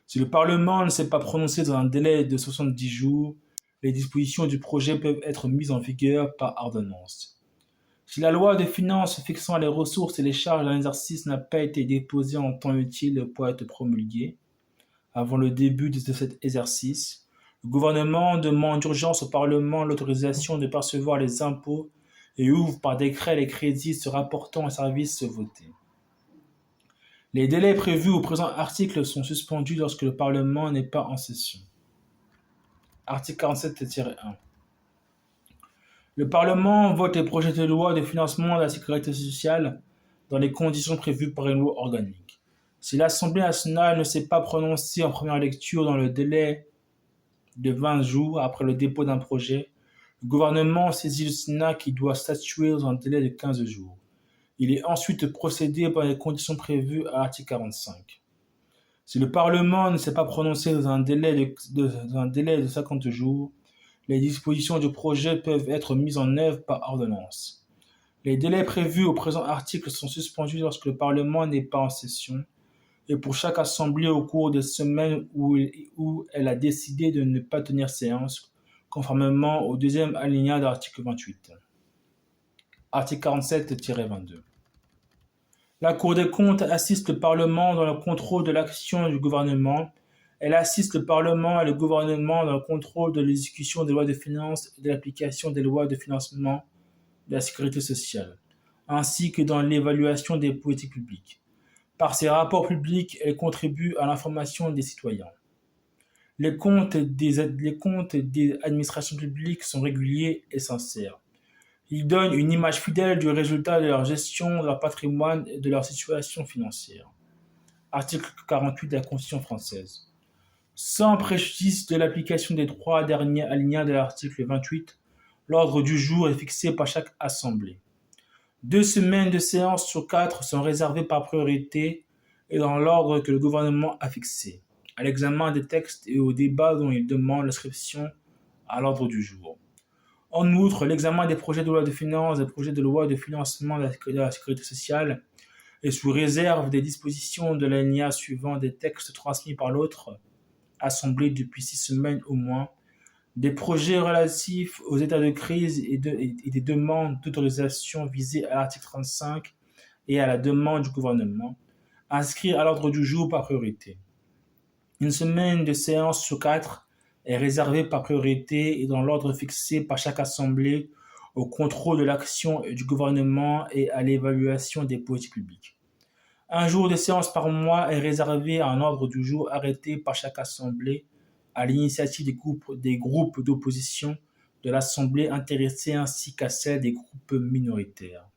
Si le Parlement ne s'est pas prononcé dans un délai de 70 jours, les dispositions du projet peuvent être mises en vigueur par ordonnance. Si la loi de finances fixant les ressources et les charges d'un exercice n'a pas été déposée en temps utile pour être promulguée, avant le début de cet exercice, le gouvernement demande d'urgence au Parlement l'autorisation de percevoir les impôts et ouvre par décret les crédits se rapportant aux services votés. Les délais prévus au présent article sont suspendus lorsque le Parlement n'est pas en session. Article 47-1. Le Parlement vote les projets de loi de financement de la sécurité sociale dans les conditions prévues par une loi organique. Si l'Assemblée nationale ne s'est pas prononcée en première lecture dans le délai de 20 jours après le dépôt d'un projet, le gouvernement saisit le Sénat qui doit statuer dans un délai de 15 jours. Il est ensuite procédé par les conditions prévues à l'article 45. Si le Parlement ne s'est pas prononcé dans un délai de 50 jours, les dispositions du projet peuvent être mises en œuvre par ordonnance. Les délais prévus au présent article sont suspendus lorsque le Parlement n'est pas en session et pour chaque assemblée au cours des semaines où elle a décidé de ne pas tenir séance, conformément au deuxième alinéa de l'article 28. Article 47-22. La Cour des comptes assiste le Parlement dans le contrôle de l'action du gouvernement. Elle assiste le Parlement et le gouvernement dans le contrôle de l'exécution des lois de finances et de l'application des lois de financement de la sécurité sociale, ainsi que dans l'évaluation des politiques publiques. Par ses rapports publics, elle contribue à l'information des citoyens. Les comptes des administrations publiques sont réguliers et sincères. Ils donnent une image fidèle du résultat de leur gestion, de leur patrimoine et de leur situation financière. Article 48 de la Constitution française. Sans préjudice de l'application des 3 derniers alinéas de l'article 28, l'ordre du jour est fixé par chaque assemblée. 2 semaines de séance sur 4 sont réservées par priorité et dans l'ordre que le gouvernement a fixé, à l'examen des textes et au débat dont il demande l'inscription à l'ordre du jour. En outre, l'examen des projets de loi de finances et des projets de loi de financement de la sécurité sociale est sous réserve des dispositions de l'alinéa suivant des textes transmis par l'autre assemblée depuis 6 semaines au moins, des projets relatifs aux états de crise et des demandes d'autorisation visées à l'article 35 et à la demande du gouvernement, inscrits à l'ordre du jour par priorité. Une semaine de séance sur 4 est réservée par priorité et dans l'ordre fixé par chaque assemblée au contrôle de l'action du gouvernement et à l'évaluation des politiques publiques. Un jour de séance par mois est réservé à un ordre du jour arrêté par chaque assemblée à l'initiative des groupes d'opposition de l'assemblée intéressée ainsi qu'à celle des groupes minoritaires.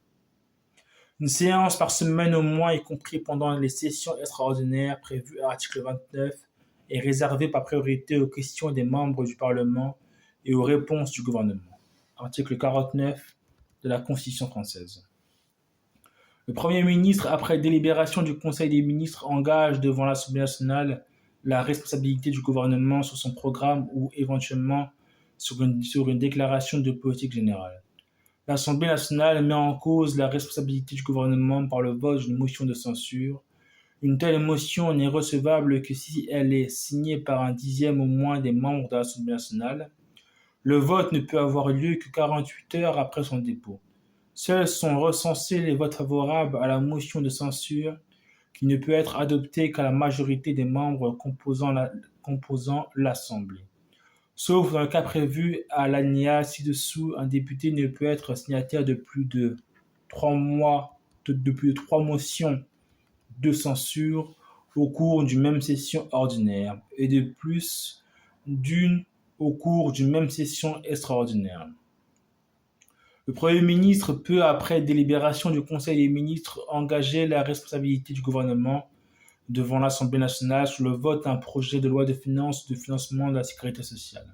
Une séance par semaine au moins, y compris pendant les sessions extraordinaires prévues à l'article 29, est réservée par priorité aux questions des membres du Parlement et aux réponses du gouvernement. Article 49 de la Constitution française. Le Premier ministre, après délibération du Conseil des ministres, engage devant l'Assemblée nationale la responsabilité du gouvernement sur son programme ou éventuellement sur une déclaration de politique générale. L'Assemblée nationale met en cause la responsabilité du gouvernement par le vote d'une motion de censure. Une telle motion n'est recevable que si elle est signée par un dixième au moins des membres de l'Assemblée nationale. Le vote ne peut avoir lieu que 48 heures après son dépôt. Seuls sont recensés les votes favorables à la motion de censure qui ne peut être adoptée qu'à la majorité des membres composant l'Assemblée. Sauf dans le cas prévu à l'alinéa ci-dessous, un député ne peut être signataire de plus de 3 motions de censure au cours d'une même session ordinaire et de plus d'une au cours d'une même session extraordinaire. Le Premier ministre peut, après délibération du Conseil des ministres, engager la responsabilité du gouvernement devant l'Assemblée nationale sur le vote d'un projet de loi de finances de financement de la sécurité sociale.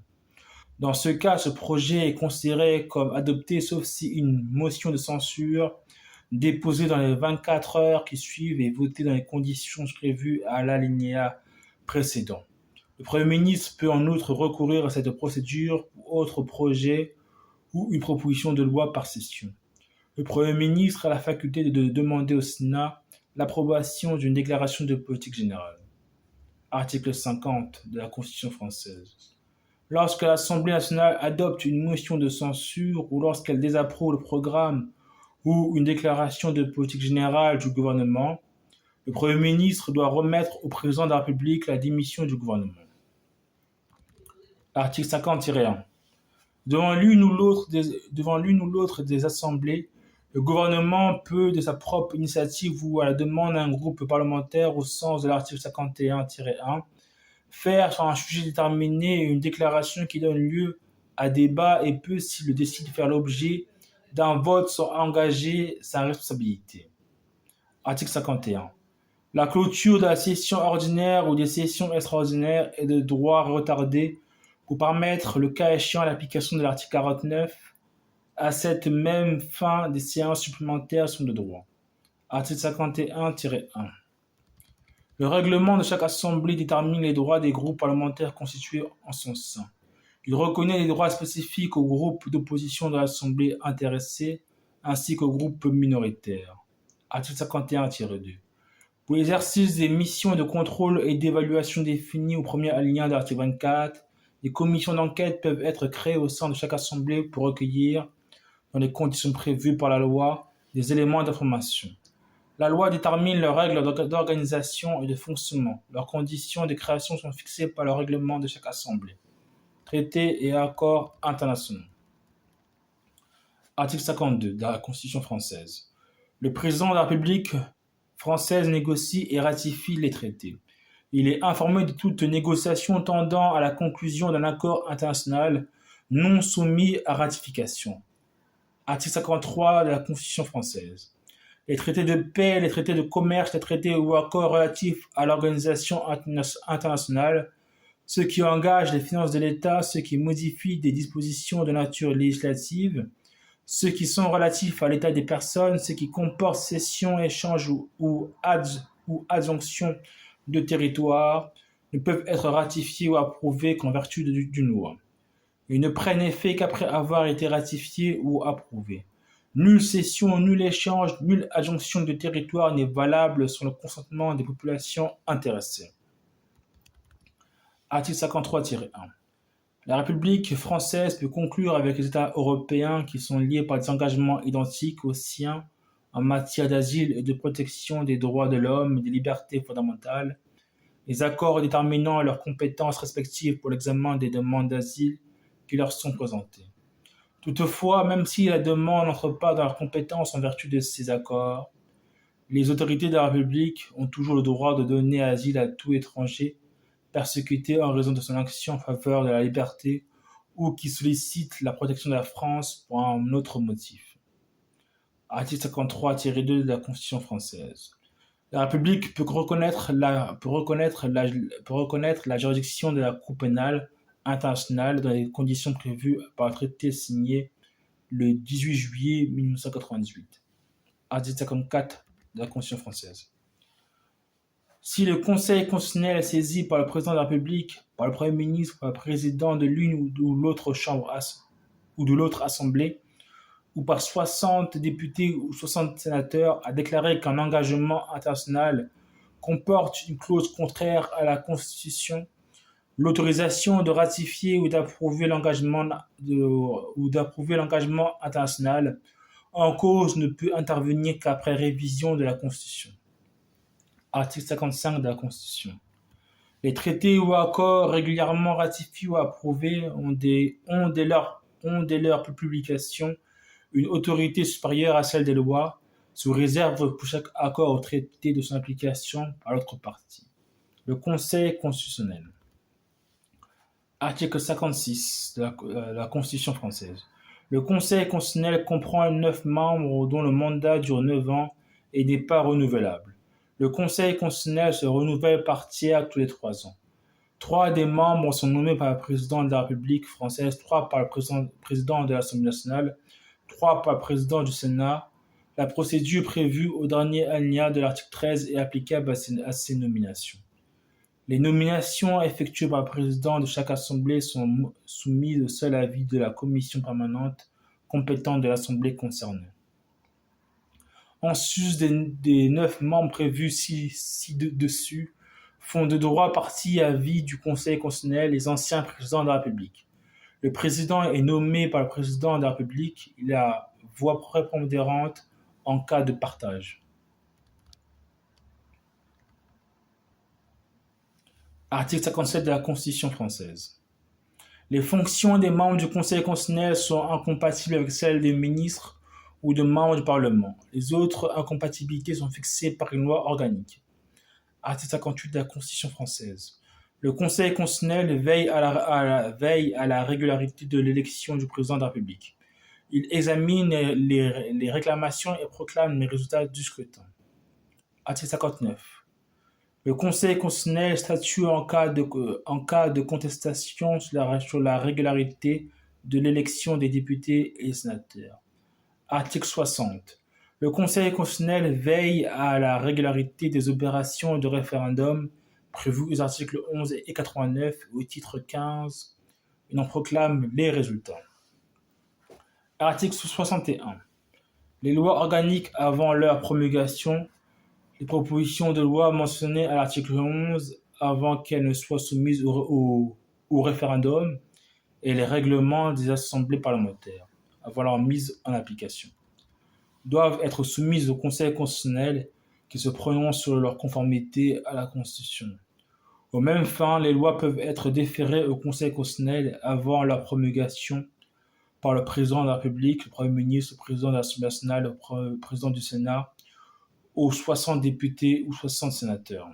Dans ce cas, ce projet est considéré comme adopté sauf si une motion de censure déposée dans les 24 heures qui suivent est votée dans les conditions prévues à l'alinéa précédent. Le Premier ministre peut en outre recourir à cette procédure pour autre projet ou une proposition de loi par session. Le Premier ministre a la faculté de demander au Sénat l'approbation d'une déclaration de politique générale. Article 50 de la Constitution française. Lorsque l'Assemblée nationale adopte une motion de censure ou lorsqu'elle désapprouve le programme ou une déclaration de politique générale du gouvernement, le Premier ministre doit remettre au président de la République la démission du gouvernement. Article 50-1. Devant l'une ou l'autre des assemblées, le gouvernement peut, de sa propre initiative ou à la demande d'un groupe parlementaire au sens de l'article 51-1, faire sur un sujet déterminé une déclaration qui donne lieu à débat et peut, s'il le décide, faire l'objet d'un vote sans engager sa responsabilité. Article 51. La clôture de la session ordinaire ou des sessions extraordinaires est de droit retardé pour permettre, le cas échéant, l'application de l'article 49. À cette même fin, des séances supplémentaires sont de droit. Article 51-1. Le règlement de chaque assemblée détermine les droits des groupes parlementaires constitués en son sein. Il reconnaît les droits spécifiques aux groupes d'opposition de l'assemblée intéressée ainsi qu'aux groupes minoritaires. Article 51-2. Pour l'exercice des missions de contrôle et d'évaluation définies au premier alinéa de l'article 24, des commissions d'enquête peuvent être créées au sein de chaque assemblée pour recueillir, dans les conditions prévues par la loi, des éléments d'information. La loi détermine leurs règles d'organisation et de fonctionnement. Leurs conditions de création sont fixées par le règlement de chaque assemblée. Traités et accords internationaux. Article 52 de la Constitution française. Le président de la République française négocie et ratifie les traités. Il est informé de toute négociation tendant à la conclusion d'un accord international non soumis à ratification. Article 53 de la Constitution française. Les traités de paix, les traités de commerce, les traités ou accords relatifs à l'organisation internationale, ceux qui engagent les finances de l'État, ceux qui modifient des dispositions de nature législative, ceux qui sont relatifs à l'état des personnes, ceux qui comportent cession, échange ou adjonction de territoire, ne peuvent être ratifiés ou approuvés qu'en vertu d'une loi. Ils ne prennent effet qu'après avoir été ratifiés ou approuvés. Nulle cession, nul échange, nulle adjonction de territoire n'est valable sans le consentement des populations intéressées. Article 53-1. La République française peut conclure avec les États européens qui sont liés par des engagements identiques aux siens en matière d'asile et de protection des droits de l'homme et des libertés fondamentales, les accords déterminant leurs compétences respectives pour l'examen des demandes d'asile qui leur sont présentées. Toutefois, même si la demande n'entre pas dans leurs compétences en vertu de ces accords, les autorités de la République ont toujours le droit de donner asile à tout étranger persécuté en raison de son action en faveur de la liberté ou qui sollicite la protection de la France pour un autre motif. Article 53-2 de la Constitution française. La République peut reconnaître la juridiction de la Cour pénale internationale dans les conditions prévues par le traité signé le 18 juillet 1998. Article 54 de la Constitution française. Si le Conseil constitutionnel est saisi par le président de la République, par le Premier ministre, par le président de l'une ou de l'autre chambre ou de l'autre assemblée, ou par 60 députés ou 60 sénateurs, a déclaré qu'un engagement international comporte une clause contraire à la Constitution, l'autorisation de ratifier ou d'approuver l'engagement international en cause ne peut intervenir qu'après révision de la Constitution. Article 55 de la Constitution. Les traités ou accords régulièrement ratifiés ou approuvés ont dès leur publication une autorité supérieure à celle des lois, sous réserve pour chaque accord ou traité de son application par l'autre partie. Le Conseil constitutionnel. Article 56 de la Constitution française. Le Conseil constitutionnel comprend 9 membres dont le mandat dure 9 ans et n'est pas renouvelable. Le Conseil constitutionnel se renouvelle par tiers tous les 3 ans. 3 des membres sont nommés par le président de la République française, 3 par le président de l'Assemblée nationale, 3 par le président du Sénat. La procédure prévue au dernier alinéa de l'article 13 est applicable à ces nominations. Les nominations effectuées par le président de chaque assemblée sont soumises au seul avis de la commission permanente compétente de l'assemblée concernée. En sus des 9 membres prévus ci-dessus, font de droit partie à vie du Conseil constitutionnel les anciens présidents de la République. Le président est nommé par le président de la République, il a voix prépondérante en cas de partage. Article 57 de la Constitution française. Les fonctions des membres du Conseil constitutionnel sont incompatibles avec celles des ministres ou de membres du Parlement. Les autres incompatibilités sont fixées par une loi organique. Article 58 de la Constitution française. Le Conseil constitutionnel veille à la régularité de l'élection du président de la République. Il examine les réclamations et proclame les résultats du scrutin. Article 59. Le Conseil constitutionnel statue en cas de contestation sur la régularité de l'élection des députés et des sénateurs. Article 60. Le Conseil constitutionnel veille à la régularité des opérations de référendum prévues aux articles 11 et 89 au titre 15. Il en proclame les résultats. Article 61. Les lois organiques avant leur promulgation, les propositions de loi mentionnées à l'article 11 avant qu'elles ne soient soumises au référendum et les règlements des assemblées parlementaires avant leur mise en application doivent être soumises au Conseil constitutionnel qui se prononce sur leur conformité à la Constitution. Aux mêmes fins, les lois peuvent être déférées au Conseil constitutionnel avant leur promulgation par le président de la République, le Premier ministre, le président de l'Assemblée nationale, le président du Sénat, aux 60 députés ou 60 sénateurs.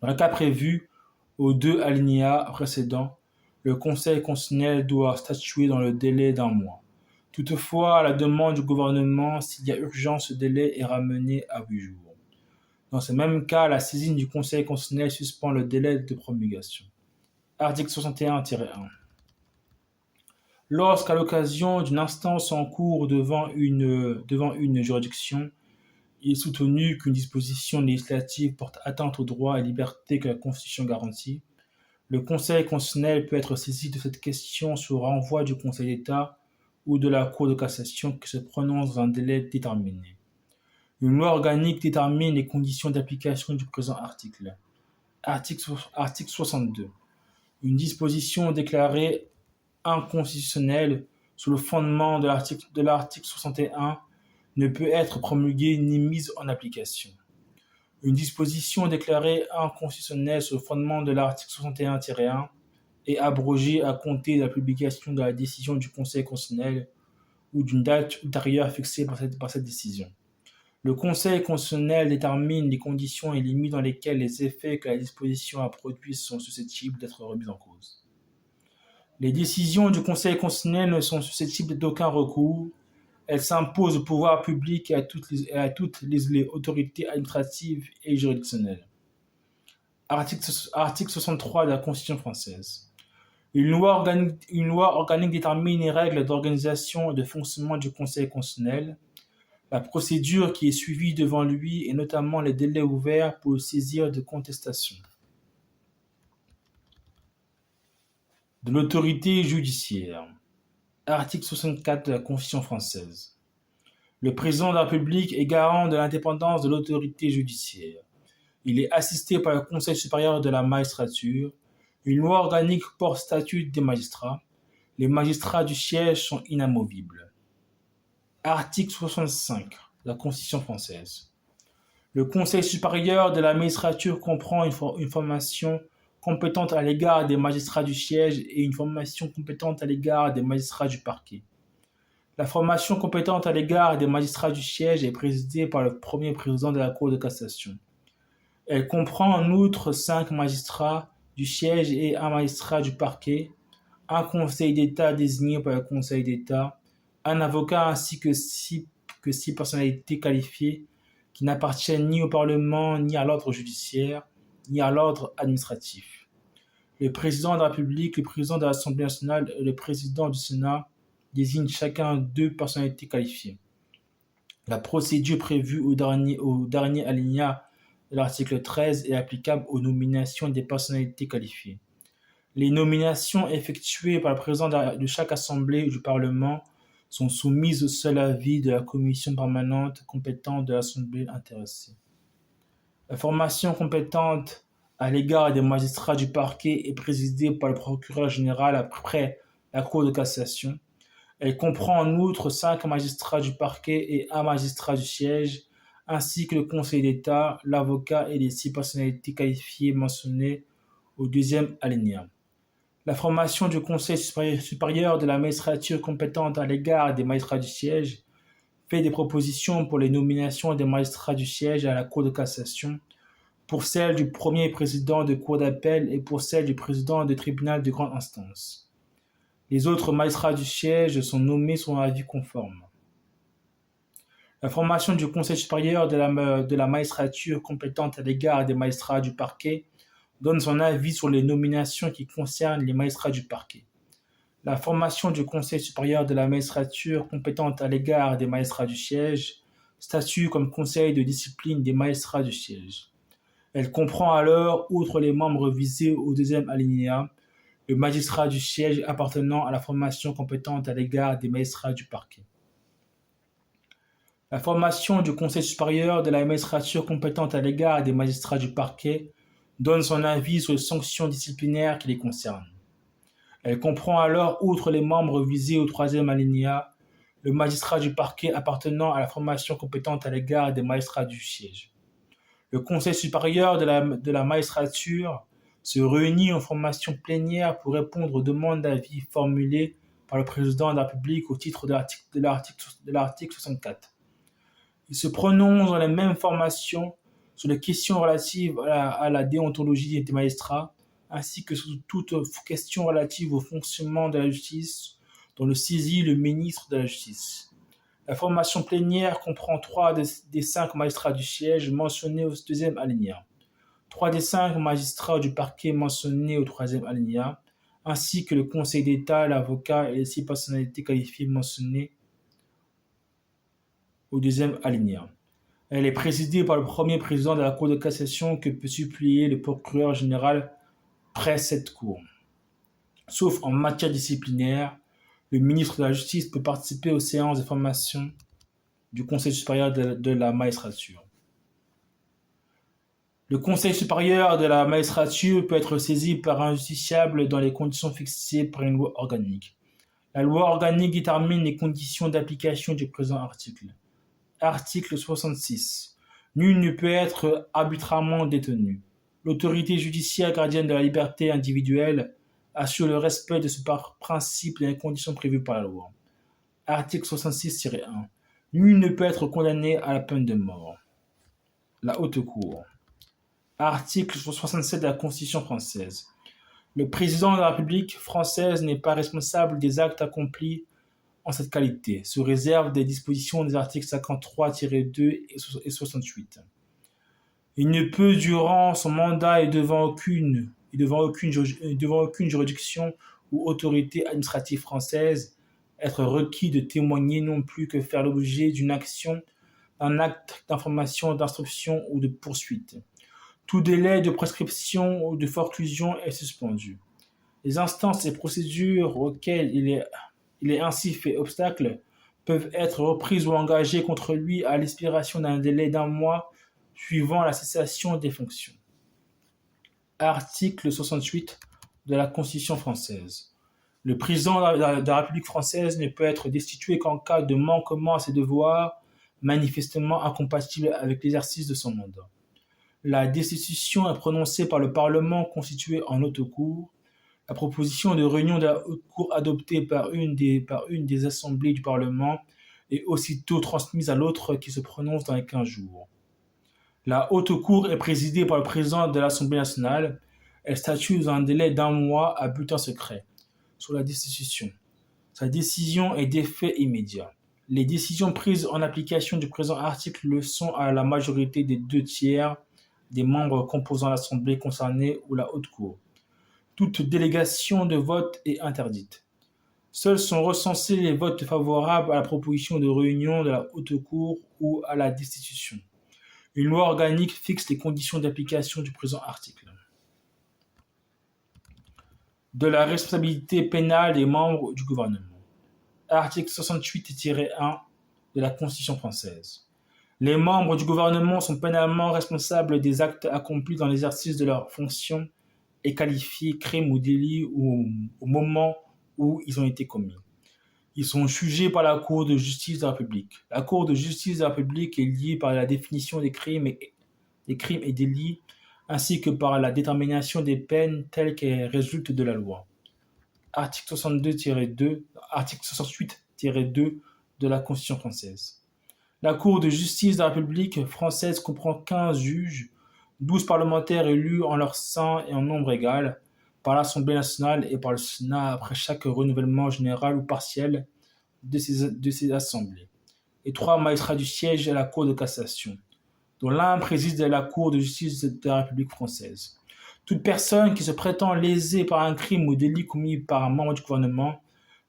Dans le cas prévu aux deux alinéas précédents, le Conseil constitutionnel doit statuer dans le délai d'un mois. Toutefois, à la demande du gouvernement, s'il y a urgence, ce délai est ramené à 8 jours. Dans ce même cas, la saisine du Conseil constitutionnel suspend le délai de promulgation. Article 61-1. Lorsqu'à l'occasion d'une instance en cours devant une juridiction, il est soutenu qu'une disposition législative porte atteinte aux droits et libertés que la Constitution garantit, le Conseil constitutionnel peut être saisi de cette question sur renvoi du Conseil d'État ou de la Cour de cassation qui se prononce dans un délai déterminé. Une loi organique détermine les conditions d'application du présent article. Article 62. Une disposition déclarée inconstitutionnelle sous le fondement de l'article 61 ne peut être promulguée ni mise en application. Une disposition déclarée inconstitutionnelle sur le fondement de l'article 61-1 est abrogée à compter de la publication de la décision du Conseil constitutionnel ou d'une date ultérieure fixée par cette décision. Le Conseil constitutionnel détermine les conditions et limites dans lesquelles les effets que la disposition a produits sont susceptibles d'être remis en cause. Les décisions du Conseil constitutionnel ne sont susceptibles d'aucun recours. Elles s'imposent au pouvoir public et à toutes les autorités administratives et juridictionnelles. Article 63 de la Constitution française. Une loi organique détermine les règles d'organisation et de fonctionnement du Conseil constitutionnel, la procédure qui est suivie devant lui et notamment les délais ouverts pour le saisir de contestation. De l'autorité judiciaire. Article 64 de la Constitution française. Le président de la République est garant de l'indépendance de l'autorité judiciaire. Il est assisté par le Conseil supérieur de la magistrature. Une loi organique porte statut des magistrats. Les magistrats du siège sont inamovibles. Article 65 de la Constitution française. Le Conseil supérieur de la magistrature comprend une formation compétente à l'égard des magistrats du siège et une formation compétente à l'égard des magistrats du parquet. La formation compétente à l'égard des magistrats du siège est présidée par le premier président de la Cour de cassation. Elle comprend en outre 5 magistrats du siège et un magistrat du parquet, un conseil d'État désigné par le Conseil d'État, un avocat ainsi que 6 personnalités qualifiées qui n'appartiennent ni au Parlement, ni à l'ordre judiciaire, ni à l'ordre administratif. Le président de la République, le président de l'Assemblée nationale et le président du Sénat désignent chacun 2 personnalités qualifiées. La procédure prévue au dernier alinéa de l'article 13 est applicable aux nominations des personnalités qualifiées. Les nominations effectuées par le président de chaque assemblée du Parlement sont soumises au seul avis de la commission permanente compétente de l'assemblée intéressée. La formation compétente à l'égard des magistrats du parquet est présidée par le procureur général après la Cour de cassation. Elle comprend en outre 5 magistrats du parquet et un magistrat du siège, ainsi que le Conseil d'État, l'avocat et les 6 personnalités qualifiées mentionnées au deuxième alinéa. La formation du Conseil supérieur de la magistrature compétente à l'égard des magistrats du siège fait des propositions pour les nominations des magistrats du siège à la Cour de cassation, pour celle du premier président de cour d'appel et pour celle du président de tribunal de grande instance. Les autres magistrats du siège sont nommés sur un avis conforme. La formation du Conseil supérieur de la magistrature compétente à l'égard des magistrats du parquet donne son avis sur les nominations qui concernent les magistrats du parquet. La formation du Conseil supérieur de la magistrature compétente à l'égard des magistrats du siège statue comme conseil de discipline des magistrats du siège. Elle comprend alors, outre les membres visés au deuxième alinéa, le magistrat du siège appartenant à la formation compétente à l'égard des magistrats du parquet. La formation du Conseil supérieur de la magistrature compétente à l'égard des magistrats du parquet donne son avis sur les sanctions disciplinaires qui les concernent. Elle comprend alors, outre les membres visés au troisième alinéa, le magistrat du parquet appartenant à la formation compétente à l'égard des magistrats du siège. Le Conseil supérieur de la magistrature se réunit en formation plénière pour répondre aux demandes d'avis formulées par le président de la République au titre de l'article 64. Il se prononce dans les mêmes formations sur les questions relatives à la déontologie des magistrats, ainsi que sur toute question relative au fonctionnement de la justice, dont le saisit le ministre de la Justice. La formation plénière comprend 3 des 5 magistrats du siège mentionnés au deuxième alinéa, 3 des 5 magistrats du parquet mentionnés au troisième alinéa, ainsi que le Conseil d'État, l'avocat et les 6 personnalités qualifiées mentionnées au deuxième alinéa. Elle est présidée par le premier président de la Cour de cassation que peut suppléer le procureur général près cette Cour. Sauf en matière disciplinaire, le ministre de la Justice peut participer aux séances de formation du Conseil supérieur de la magistrature. Le Conseil supérieur de la magistrature peut être saisi par un justiciable dans les conditions fixées par une loi organique. La loi organique détermine les conditions d'application du présent article. Article 66. Nul ne peut être arbitrairement détenu. L'autorité judiciaire gardienne de la liberté individuelle assure le respect de ce principe dans les conditions prévues par la loi. Article 66-1. Nul ne peut être condamné à la peine de mort. La Haute Cour. Article 67 de la Constitution française. Le président de la République française n'est pas responsable des actes accomplis en cette qualité, sous réserve des dispositions des articles 53-2 et 68. Il ne peut, durant son mandat et devant aucune juridiction ou autorité administrative française, être requis de témoigner non plus que faire l'objet d'une action, d'un acte d'information, d'instruction ou de poursuite. Tout délai de prescription ou de forclusion est suspendu. Les instances et procédures auxquelles il est ainsi fait obstacle peuvent être reprises ou engagées contre lui à l'expiration d'un délai d'1 mois suivant la cessation des fonctions. Article 68 de la Constitution française. Le président de la République française ne peut être destitué qu'en cas de manquement à ses devoirs manifestement incompatible avec l'exercice de son mandat. La destitution est prononcée par le Parlement constitué en haute cour. La proposition de réunion de la haute cour adoptée par une des assemblées du Parlement est aussitôt transmise à l'autre qui se prononce dans les 15 jours. La haute cour est présidée par le président de l'Assemblée nationale. Elle statue dans un délai d'1 mois à bulletin secret sur la destitution. Sa décision est d'effet immédiat. Les décisions prises en application du présent article le sont à la majorité des 2/3 des membres composant l'Assemblée concernée ou la haute cour. Toute délégation de vote est interdite. Seuls sont recensés les votes favorables à la proposition de réunion de la haute cour ou à la destitution. Une loi organique fixe les conditions d'application du présent article. De la responsabilité pénale des membres du gouvernement. Article 68-1 de la Constitution française. Les membres du gouvernement sont pénalement responsables des actes accomplis dans l'exercice de leurs fonctions et qualifiés crimes ou délits au moment où ils ont été commis. Ils sont jugés par la Cour de justice de la République. La Cour de justice de la République est liée par la définition des crimes et délits, ainsi que par la détermination des peines telles qu'elles résultent de la loi. article 62-2, article 68-2 de la Constitution française. La Cour de justice de la République française comprend 15 juges, 12 parlementaires élus en leur sein et en nombre égal par l'Assemblée nationale et par le Sénat après chaque renouvellement général ou partiel de ces assemblées, et 3 magistrats du siège à la Cour de cassation, dont l'un préside la Cour de justice de la République française. Toute personne qui se prétend lésée par un crime ou délit commis par un membre du gouvernement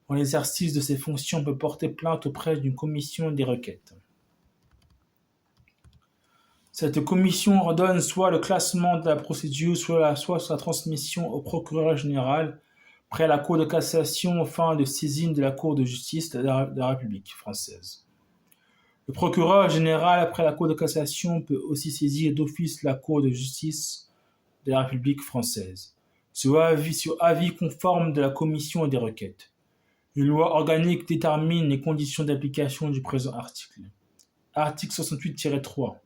en l'exercice de ses fonctions peut porter plainte auprès d'une commission des requêtes. Cette commission ordonne soit le classement de la procédure, soit sa transmission au procureur général, près la Cour de cassation, fin de saisine de la Cour de justice de la République française. Le procureur général, après la Cour de cassation, peut aussi saisir d'office la Cour de justice de la République française, sur avis conforme de la commission des requêtes. Une loi organique détermine les conditions d'application du présent article. Article 68-3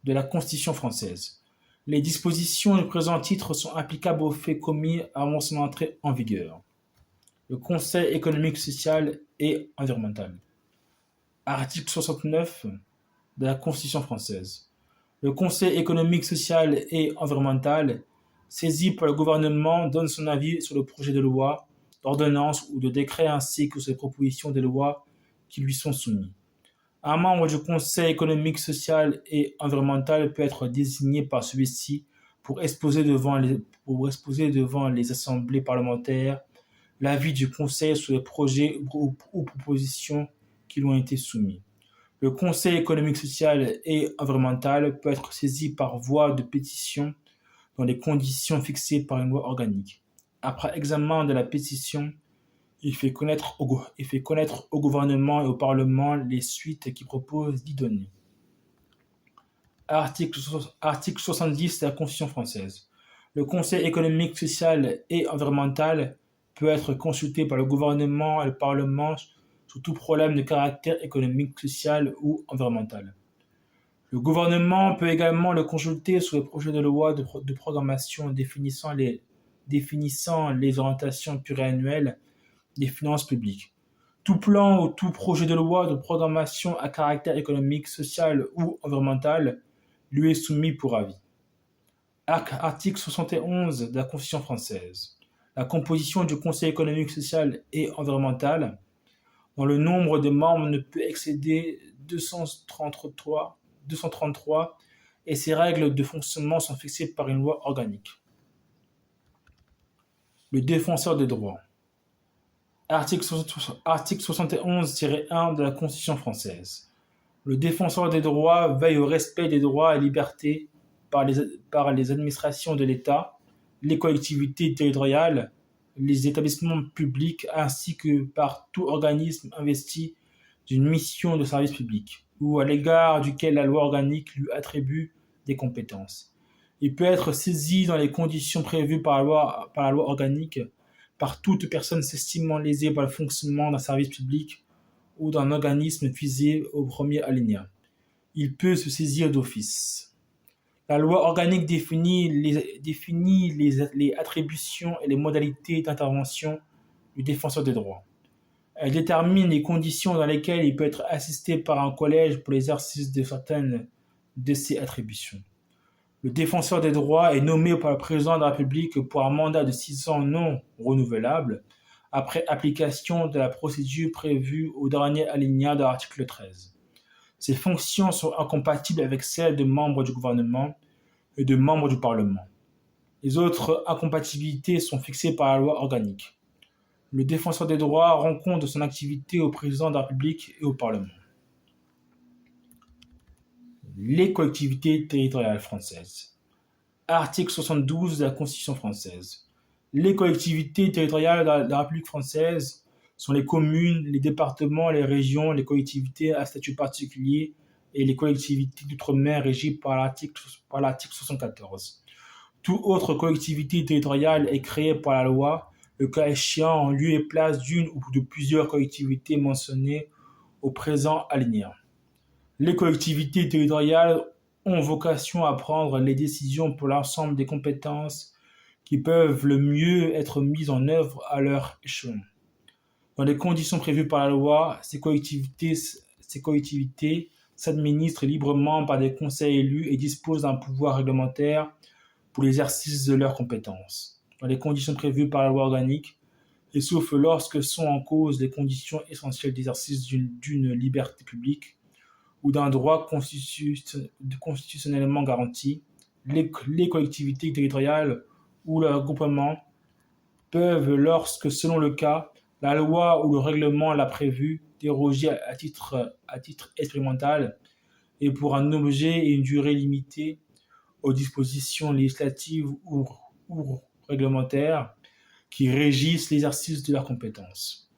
de la Constitution française. Les dispositions du présent titre sont applicables aux faits commis avant son entrée en vigueur. Le Conseil économique, social et environnemental. Article 69 de la Constitution française. Le Conseil économique, social et environnemental, saisi par le gouvernement, donne son avis sur le projet de loi, d'ordonnance ou de décret ainsi que sur les propositions de loi qui lui sont soumises. Un membre du Conseil économique, social et environnemental peut être désigné par celui-ci pour exposer devant les assemblées parlementaires l'avis du Conseil sur les projets ou propositions qui lui ont été soumis. Le Conseil économique, social et environnemental peut être saisi par voie de pétition dans les conditions fixées par une loi organique. Après examen de la pétition, il fait connaître au gouvernement et au Parlement les suites qu'il propose d'y donner. Article 70 de la Constitution française. Le Conseil économique, social et environnemental peut être consulté par le gouvernement et le Parlement sur tout problème de caractère économique, social ou environnemental. Le gouvernement peut également le consulter sur les projets de loi de programmation définissant les orientations pluriannuelles des finances publiques. Tout plan ou tout projet de loi de programmation à caractère économique, social ou environnemental lui est soumis pour avis. Article 71 de la Constitution française. La composition du Conseil économique, social et environnemental, dont le nombre de membres ne peut excéder 233 et ses règles de fonctionnement sont fixées par une loi organique. Le défenseur des droits. Article 71-1 de la Constitution française. Le défenseur des droits veille au respect des droits et libertés par les administrations de l'État, les collectivités territoriales, les établissements publics ainsi que par tout organisme investi d'une mission de service public ou à l'égard duquel la loi organique lui attribue des compétences. Il peut être saisi dans les conditions prévues par la loi organique par toute personne s'estimant lésée par le fonctionnement d'un service public ou d'un organisme visé au premier alinéa. Il peut se saisir d'office. La loi organique définit les attributions et les modalités d'intervention du défenseur des droits. Elle détermine les conditions dans lesquelles il peut être assisté par un collège pour l'exercice de certaines de ses attributions. Le défenseur des droits est nommé par le président de la République pour un mandat de 6 ans non renouvelable, après application de la procédure prévue au dernier alinéa de l'article 13. Ces fonctions sont incompatibles avec celles de membres du gouvernement et de membres du Parlement. Les autres incompatibilités sont fixées par la loi organique. Le défenseur des droits rend compte de son activité au président de la République et au Parlement. Les collectivités territoriales françaises. Article 72 de la Constitution française. Les collectivités territoriales de la République française sont les communes, les départements, les régions, les collectivités à statut particulier et les collectivités d'outre-mer régies par l'article 74. Toute autre collectivité territoriale est créée par la loi, le cas échéant en lieu et place d'une ou de plusieurs collectivités mentionnées au présent alinéa. Les collectivités territoriales ont vocation à prendre les décisions pour l'ensemble des compétences qui peuvent le mieux être mises en œuvre à leur échelon. Dans les conditions prévues par la loi, ces collectivités s'administrent librement par des conseils élus et disposent d'un pouvoir réglementaire pour l'exercice de leurs compétences. Dans les conditions prévues par la loi organique, et sauf lorsque sont en cause les conditions essentielles d'exercice d'une liberté publique ou d'un droit constitutionnellement garanti, les collectivités territoriales ou leurs groupements peuvent, lorsque, selon le cas, la loi ou le règlement l'a prévu, déroger à titre expérimental et pour un objet et une durée limitée aux dispositions législatives ou réglementaires qui régissent l'exercice de leurs compétences.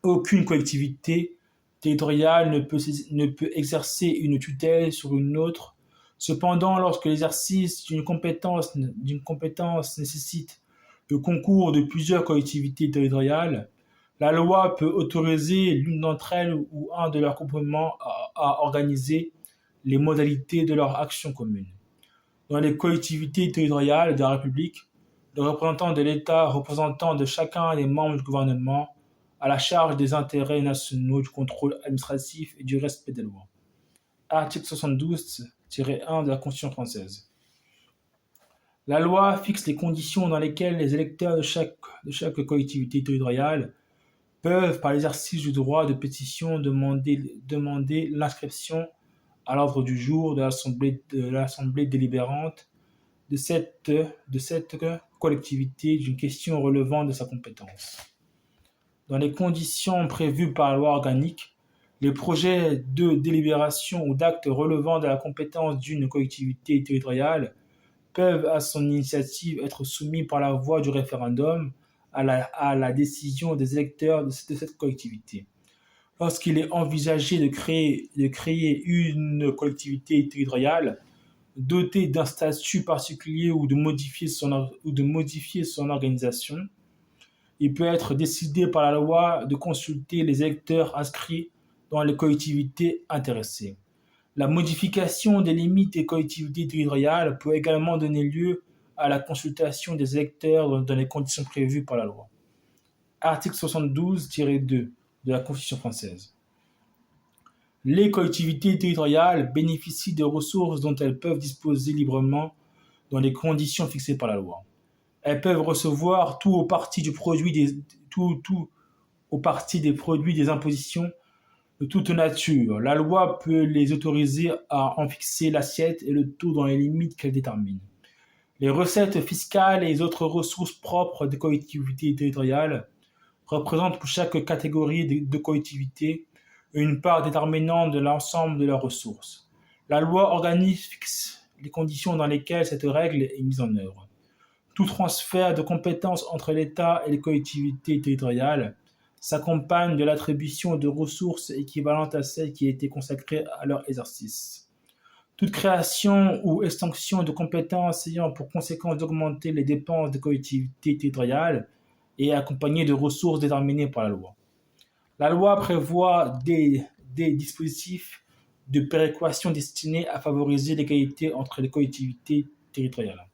Aucune collectivité territoriale ne peut exercer une tutelle sur une autre. Cependant, lorsque l'exercice d'une compétence nécessite le concours de plusieurs collectivités territoriales, la loi peut autoriser l'une d'entre elles ou un de leurs groupements à organiser les modalités de leur action commune. Dans les collectivités territoriales de la République, le représentant de l'État, représentant de chacun des membres du gouvernement, a la charge des intérêts nationaux, du contrôle administratif et du respect des lois. Article 72-1 de la Constitution française. La loi fixe les conditions dans lesquelles les électeurs de chaque collectivité territoriale peuvent, par l'exercice du droit de pétition, demander l'inscription à l'ordre du jour de l'Assemblée délibérante de cette collectivité d'une question relevant de sa compétence. Dans les conditions prévues par la loi organique, les projets de délibération ou d'actes relevant de la compétence d'une collectivité territoriale peuvent, à son initiative, être soumis par la voie du référendum à la décision des électeurs de cette collectivité. Lorsqu'il est envisagé de créer une collectivité territoriale dotée d'un statut particulier ou de modifier son organisation, il peut être décidé par la loi de consulter les électeurs inscrits dans les collectivités intéressées. La modification des limites des collectivités territoriales peut également donner lieu à la consultation des électeurs dans les conditions prévues par la loi. Article 72-2 de la Constitution française. Les collectivités territoriales bénéficient des ressources dont elles peuvent disposer librement dans les conditions fixées par la loi. Elles peuvent recevoir tout ou partie des produits des impositions de toute nature. La loi peut les autoriser à en fixer l'assiette et le taux dans les limites qu'elle détermine. Les recettes fiscales et les autres ressources propres des collectivités territoriales représentent pour chaque catégorie de collectivités une part déterminante de l'ensemble de leurs ressources. La loi organique fixe les conditions dans lesquelles cette règle est mise en œuvre. Tout transfert de compétences entre l'État et les collectivités territoriales s'accompagne de l'attribution de ressources équivalentes à celles qui étaient consacrées à leur exercice. Toute création ou extension de compétences ayant pour conséquence d'augmenter les dépenses des collectivités territoriales est accompagnée de ressources déterminées par la loi. La loi prévoit des dispositifs de péréquation destinés à favoriser l'égalité entre les collectivités territoriales.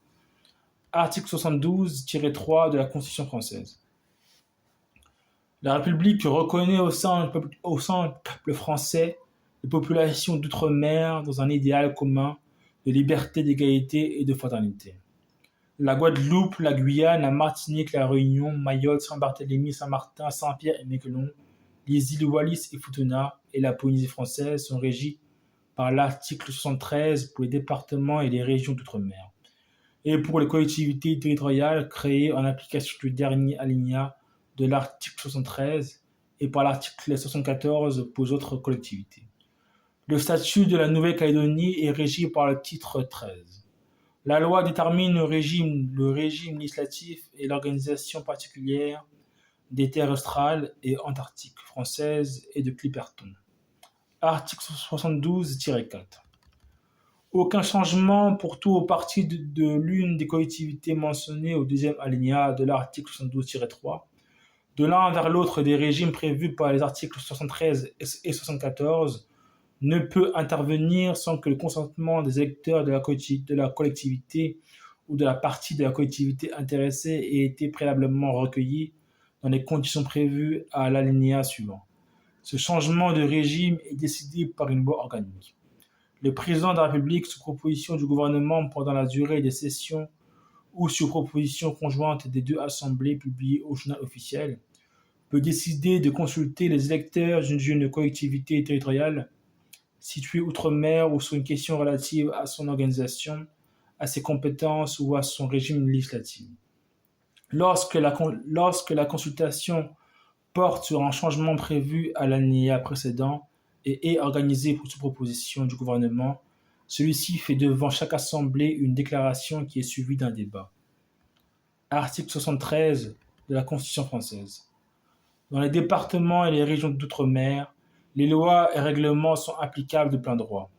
Article 72-3 de la Constitution française. La République reconnaît au sein du peuple français les populations d'outre-mer dans un idéal commun de liberté, d'égalité et de fraternité. La Guadeloupe, la Guyane, la Martinique, la Réunion, Mayotte, Saint-Barthélemy, Saint-Martin, Saint-Pierre et Miquelon, les îles Wallis et Futuna et la Polynésie française sont régies par l'article 73 pour les départements et les régions d'outre-mer, et pour les collectivités territoriales créées en application du dernier alinéa de l'article 73 et par l'article 74 pour les autres collectivités. Le statut de la Nouvelle-Calédonie est régi par le titre 13. La loi détermine le régime législatif et l'organisation particulière des terres australes et antarctiques françaises et de Clipperton. Article 72-4. Aucun changement pour tout ou partie de l'une des collectivités mentionnées au deuxième alinéa de l'article 72-3, de l'un vers l'autre des régimes prévus par les articles 73 et 74, ne peut intervenir sans que le consentement des électeurs de la collectivité ou de la partie de la collectivité intéressée ait été préalablement recueilli dans les conditions prévues à l'alinéa suivant. Ce changement de régime est décidé par une loi organique. Le président de la République, sous proposition du gouvernement pendant la durée des sessions ou sur proposition conjointe des deux assemblées publiées au journal officiel, peut décider de consulter les électeurs d'une collectivité territoriale située outre-mer ou sur une question relative à son organisation, à ses compétences ou à son régime législatif. Lorsque la consultation porte sur un changement prévu à l'alinéa précédent et est organisé sous proposition du gouvernement, celui-ci fait devant chaque assemblée une déclaration qui est suivie d'un débat. Article 73 de la Constitution française. Dans les départements et les régions d'outre-mer, les lois et règlements sont applicables de plein droit.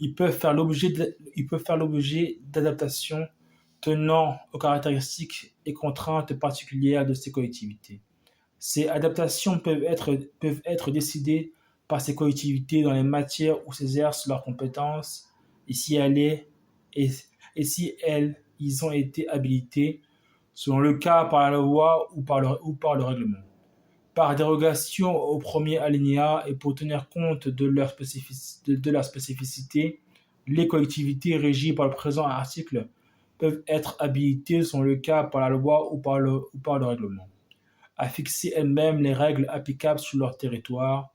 Ils peuvent faire l'objet d'adaptations tenant aux caractéristiques et contraintes particulières de ces collectivités. Ces adaptations peuvent être décidées par ces collectivités dans les matières où s'exercent leurs compétences et si elles y ont été habilitées, selon le cas par la loi ou par le règlement. Par dérogation au premier alinéa et pour tenir compte de leur spécificité, les collectivités régies par le présent article peuvent être habilitées selon le cas par la loi ou par le règlement, à fixer elles-mêmes les règles applicables sur leur territoire,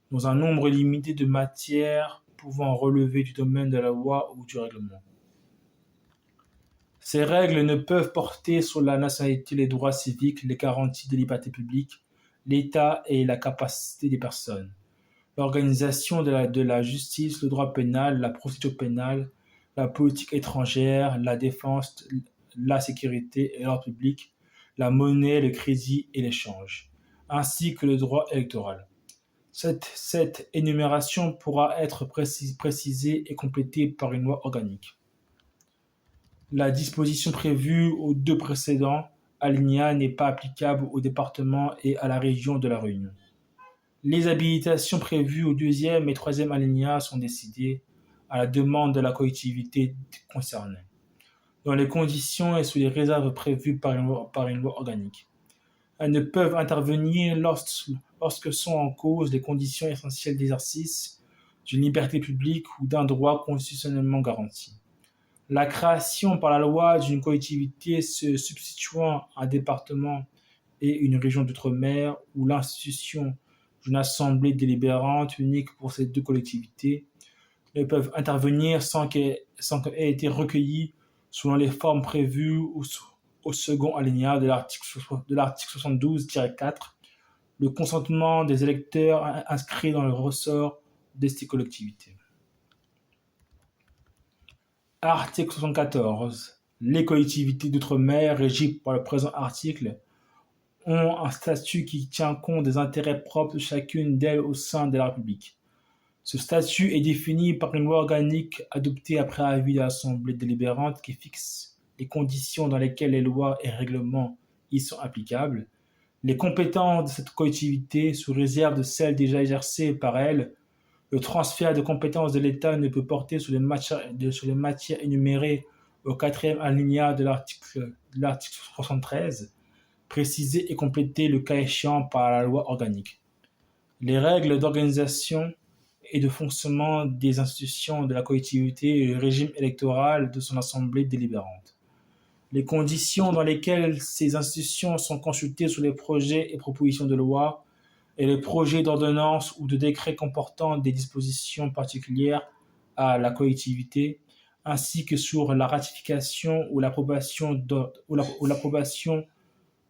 dans un nombre limité de matières pouvant relever du domaine de la loi ou du règlement. Ces règles ne peuvent porter sur la nationalité, les droits civiques, les garanties des libertés publiques, l'État et la capacité des personnes, l'organisation de la justice, le droit pénal, la procédure pénale, la politique étrangère, la défense, la sécurité et l'ordre public, la monnaie, le crédit et l'échange, ainsi que le droit électoral. Cette énumération pourra être précisée et complétée par une loi organique. La disposition prévue aux deux précédents alinéas n'est pas applicable au département et à la région de la Réunion. Les habilitations prévues au deuxième et troisième alinéa sont décidées à la demande de la collectivité concernée, dans les conditions et sous les réserves prévues par une loi organique. Elles ne peuvent intervenir lorsque sont en cause les conditions essentielles d'exercice d'une liberté publique ou d'un droit constitutionnellement garanti. La création par la loi d'une collectivité se substituant à un département et une région d'outre-mer ou l'institution d'une assemblée délibérante unique pour ces deux collectivités ne peuvent intervenir sans qu'aient été recueillis selon les formes prévues au second alinéa de l'article 72-4, le consentement des électeurs inscrits dans le ressort de ces collectivités. Article 74. Les collectivités d'outre-mer régies par le présent article ont un statut qui tient compte des intérêts propres de chacune d'elles au sein de la République. Ce statut est défini par une loi organique adoptée après avis de l'Assemblée délibérante qui fixe les conditions dans lesquelles les lois et règlements y sont applicables, les compétences de cette collectivité sous réserve de celles déjà exercées par elle. Le transfert de compétences de l'État ne peut porter sur les matières énumérées au quatrième alinéa de l'article 73, précisé et complété le cas échéant par la loi organique. Les règles d'organisation et de fonctionnement des institutions de la collectivité et le régime électoral de son assemblée délibérante. Les conditions dans lesquelles ces institutions sont consultées sur les projets et propositions de loi et les projets d'ordonnance ou de décret comportant des dispositions particulières à la collectivité, ainsi que sur la ratification ou l'approbation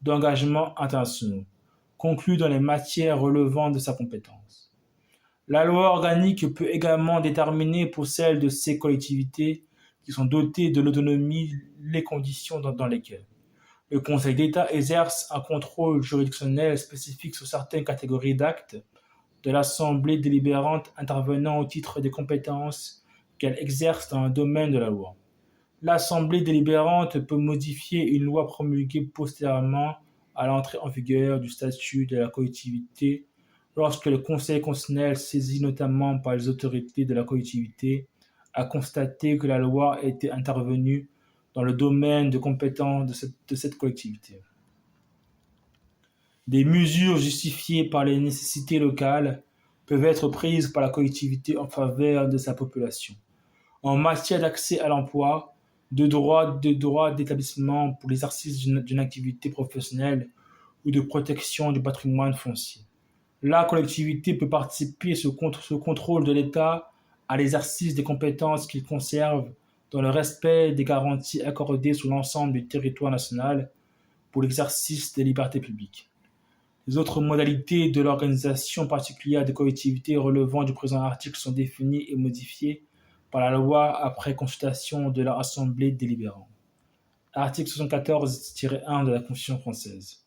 d'engagements internationaux, conclus dans les matières relevant de sa compétence. La loi organique peut également déterminer pour celles de ces collectivités qui sont dotées de l'autonomie les conditions dans lesquelles le Conseil d'État exerce un contrôle juridictionnel spécifique sur certaines catégories d'actes de l'Assemblée délibérante intervenant au titre des compétences qu'elle exerce dans le domaine de la loi. L'Assemblée délibérante peut modifier une loi promulguée postérieurement à l'entrée en vigueur du statut de la collectivité lorsque le Conseil constitutionnel, saisi notamment par les autorités de la collectivité, a constaté que la loi était intervenue dans le domaine de compétence de cette collectivité. Des mesures justifiées par les nécessités locales peuvent être prises par la collectivité en faveur de sa population. En matière d'accès à l'emploi, de droit d'établissement pour l'exercice d'une activité professionnelle ou de protection du patrimoine foncier. La collectivité peut participer sous contrôle de l'État à l'exercice des compétences qu'il conserve dans le respect des garanties accordées sur l'ensemble du territoire national pour l'exercice des libertés publiques. Les autres modalités de l'organisation particulière des collectivités relevant du présent article sont définies et modifiées par la loi après consultation de leur assemblée délibérante. Article 74-1 de la Constitution française.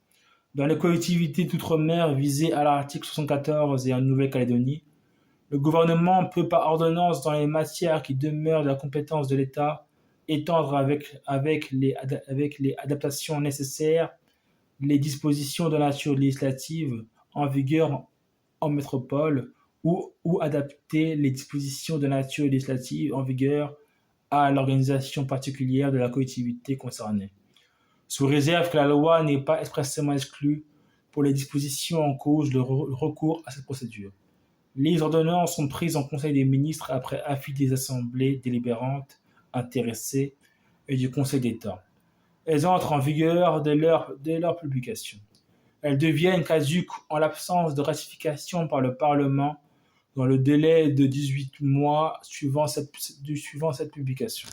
Dans les collectivités d'outre-mer visées à l'article 74 et en Nouvelle-Calédonie, le gouvernement peut, par ordonnance dans les matières qui demeurent de la compétence de l'État, étendre avec les adaptations nécessaires les dispositions de nature législative en vigueur en métropole ou adapter les dispositions de nature législative en vigueur à l'organisation particulière de la collectivité concernée, sous réserve que la loi n'ait pas expressément exclu pour les dispositions en cause le recours à cette procédure. Les ordonnances sont prises en Conseil des ministres après avis des assemblées délibérantes intéressées et du Conseil d'État. Elles entrent en vigueur dès leur publication. Elles deviennent caduques en l'absence de ratification par le Parlement dans le délai de 18 mois suivant cette publication.